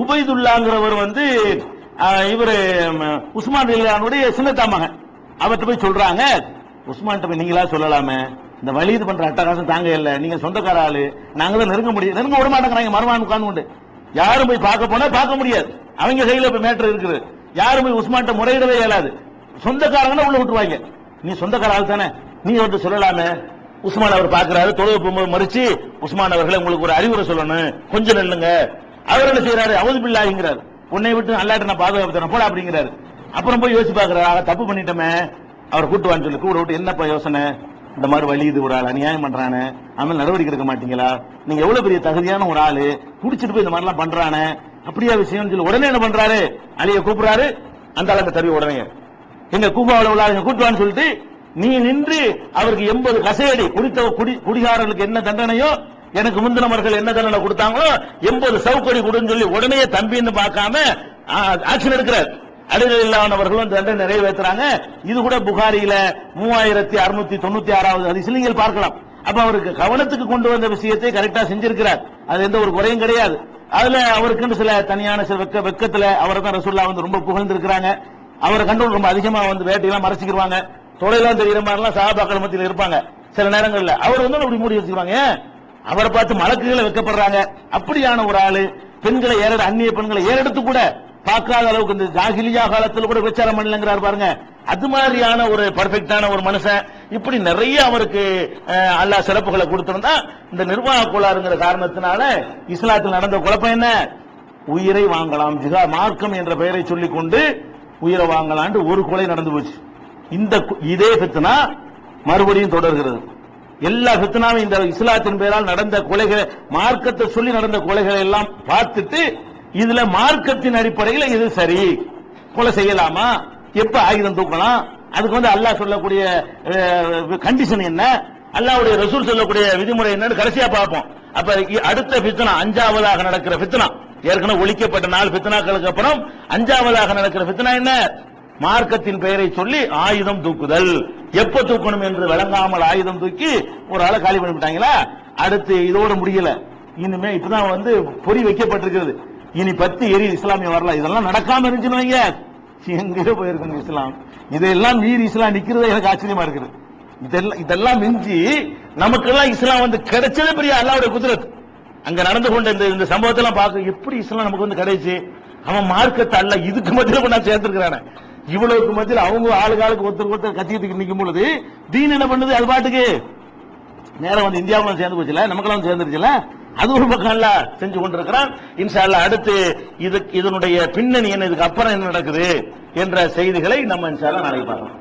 உபைதுல்லாங்கிறவர் வந்து இவரு உஸ்மான் ரலியல்லாஹுடைய சின்னத்தா மகன் அவர்கிட்ட போய் சொல்றாங்க, உஸ்மான் போய் நீங்களா சொல்லலாமே, இந்த வலீத் பண்ற அட்டகாசம் தாங்க இல்ல, நீங்க சொந்தக்கார ஆளு, நாங்க தான் நெருங்க விட மாட்டேங்கிறாங்க. மர்மான் உட்கார்ந்து யாரும் போய் பார்க்க போனா பார்க்க முடியாது, அவங்க கையில போய் மேட்டர் இருக்குது. யாரும் போய் உஸ்மான் முறையிடவே இயலாது. சொந்தக்காரங்க உள்ள விட்டுருவாங்க. நீ சொந்தக்கார ஆள் தானே, நீ வந்து சொல்லலாமே. உஸ்மான் அவர் பாக்குறாரு, தொழுகை மறிச்சு உஸ்மான் அவர்களை உங்களுக்கு ஒரு அறிவுரை சொல்லணும், கொஞ்சம் நெல்லுங்க. அவர் என்ன செய்யறாரு, அவுது பில்லாஹிங்கிறாரு, உன்னை விட்டு அல்லாட்ட நான் பாதுகாப்பு போல அப்படிங்கிறாரு. அப்புறம் போய் யோசிச்சு பாக்குறாரு, தப்பு பண்ணிட்டோமே, அவர் கூட்டுவான்னு சொல்லி கூட விட்டு என்னப்பா யோசனை, இந்த மாதிரி வலியுது ஒரு ஆள் அநியாயம் பண்றானே, அவன் நடவடிக்கை எடுக்க மாட்டீங்களா, நீங்க எவ்வளவு பெரிய தகுதியான ஒரு ஆளு, குடிச்சிட்டு போய் இந்த மாதிரி எல்லாம் பண்றானே, அப்படியா விஷயம் சொல்லி உடனே என்ன பண்றாரு, அலியை கூப்பிடுறாரு. அந்த ஆளுங்க தருவி உடனே எங்க கூப்பாவில் உள்ள கூட்டுவான்னு சொல்லிட்டு நீ நின்று அவருக்கு 80 கசையடி குடிகாரர்களுக்கு என்ன தண்டனையோ எனக்கு முந்தினவர்கள் என்ன தண்டனை கொடுத்தாங்களோ 80 சவுக்கடி கொடுன்னு சொல்லி உடனே தம்பின்னு பார்க்காம ஆக்ஷன் எடுக்கிறார். அலிரலியல்லாஹு தண்டனை நிறைவேற்றுறாங்க. இது கூட புகாரியில 3696வது ஹதீஸ்ல நீங்கள் பார்க்கலாம். அப்ப அவருக்கு கவனத்துக்கு கொண்டு வந்த விஷயத்தை கரெக்டா செஞ்சிருக்கிறார், அது எந்த ஒரு குறையும் கிடையாது. அதுல அவருக்கு சில தனியான சில வெக்கத்துல அவரை தான் ரசூலுல்லாஹ் வந்து ரொம்ப புகழ்ந்து இருக்கிறாங்க. அவரை கண்டு ரொம்ப அதிகமா வந்து வேட்டையெல்லாம் மறைச்சிக்கிடுவாங்க, தொலைலாம் தெரியுற மாதிரிலாம் சஹாபாக்கள் மத்தியில் இருப்பாங்க. சில நேரங்கள்ல அவர் வந்து அப்படி மூடி வச்சுக்கிறாங்க, அவரை பார்த்து மலக்குகளை வைக்கப்படுறாங்க. அப்படியான ஒரு ஆளு பெண்களை அந்நிய பெண்களை ஏறெடுத்து கூட பார்க்காத அளவுக்கு இந்த ஜாகிலியா காலத்தில் கூட விசாரம் பண்ணலங்கிறார் பாருங்க. அது மாதிரியான ஒரு பர்ஃபெக்டான ஒரு மனுஷன். இப்படி நிறைய அவருக்கு அல்லாஹ் சிறப்புகளை கொடுத்திருந்தா, இந்த நிர்வாக கோளாறுங்கிற காரணத்தினால இஸ்லாத்தில் நடந்த குழப்பம் என்ன, உயிரை வாங்கலாம், ஜிஹா மார்க்கம் என்ற பெயரை சொல்லிக் கொண்டு உயிரை வாங்கலான்னு ஒரு கொலை நடந்து போச்சு. இதே ஃபித்னா மறுபடியும் தொடர்கிறது. எல்லா ஃபித்னாவும் இந்த இஸ்லாத்தின் பெயரால் நடந்த கொலைகள், மார்க்கத்தை சொல்லி நடந்த கொலைகளை எல்லாம் பார்த்துட்டு இதுல மார்க்கத்தின் அடிப்படையில் இது சரி, கொலை செய்யலாமா, எப்ப ஆயுதம் தூக்கலாம், அதுக்கு வந்து அல்லாஹ் சொல்லக்கூடிய கண்டிஷன் என்ன, அல்லாஹ்வுடைய ரசூல் சொல்லக்கூடிய விதிமுறை என்னன்னு கடைசியா பார்ப்போம். அப்ப அடுத்த ஃபித்னா 5வதாக நடக்கிற ஃபித்னா, ஏற்கனவே ஒழிக்கப்பட்ட 4 ஃபித்னாக்களுக்கு அப்புறம் 5வதாக நடக்கிற ஃபித்னா என்ன, மார்க்கத்தின் பெயரை சொல்லி ஆயுதம் தூக்குதல். எப்ப தூக்கணும் என்று விளங்காமல் ஆயுதம் தூக்கி ஒரு ஆளை காலி பண்ணிவிட்டாங்களா. அடுத்து இதோட முடியல, இனிமே இப்பதான் வந்து பொறி வைக்கப்பட்டிருக்கிறது, இனி 10 எரி இஸ்லாமிய வரலாம். இதெல்லாம் நடக்காம இருந்துச்சு, எங்கேயோ போயிருக்கணும் இஸ்லாம். இதெல்லாம் மீறி இஸ்லாம் நிக்கிறது எனக்கு ஆச்சரியமா இருக்குது. இதெல்லாம் மிஞ்சி நமக்கெல்லாம் இஸ்லாம் வந்து கிடைச்சதே பெரிய அல்லாஹ்வுடைய குதிரத். அங்க நடந்து கொண்ட இந்த சம்பவத்தெல்லாம் பார்க்க எப்படி இஸ்லாம் நமக்கு வந்து கிடைச்சு, அவன் மார்க்கத்தை அல்ல இதுக்கு மத்தியில நான் சேர்த்திருக்கிறான, இவ்வளவுக்கு மத்தியில் அவங்க ஆளுக்கு ஒருத்தர் கத்திட்டு நிற்கும் பொழுது தீன் என்ன பண்ணுது, அது பாட்டுக்கு நேரம் வந்து இந்தியாவுல சேர்ந்து போச்சுல, நமக்கெல்லாம் சேர்ந்துருச்சுல, அது ஒரு பக்கம் அல்ல செஞ்சு கொண்டிருக்கிறான். இன்ஷா அல்லாஹ் அடுத்து இதனுடைய பின்னணி என்ன, இதுக்கு அப்புறம் என்ன நடக்குது என்ற செய்திகளை நம்ம இன்ஷா அல்லாஹ் நாளைக்கு பார்க்கலாம்.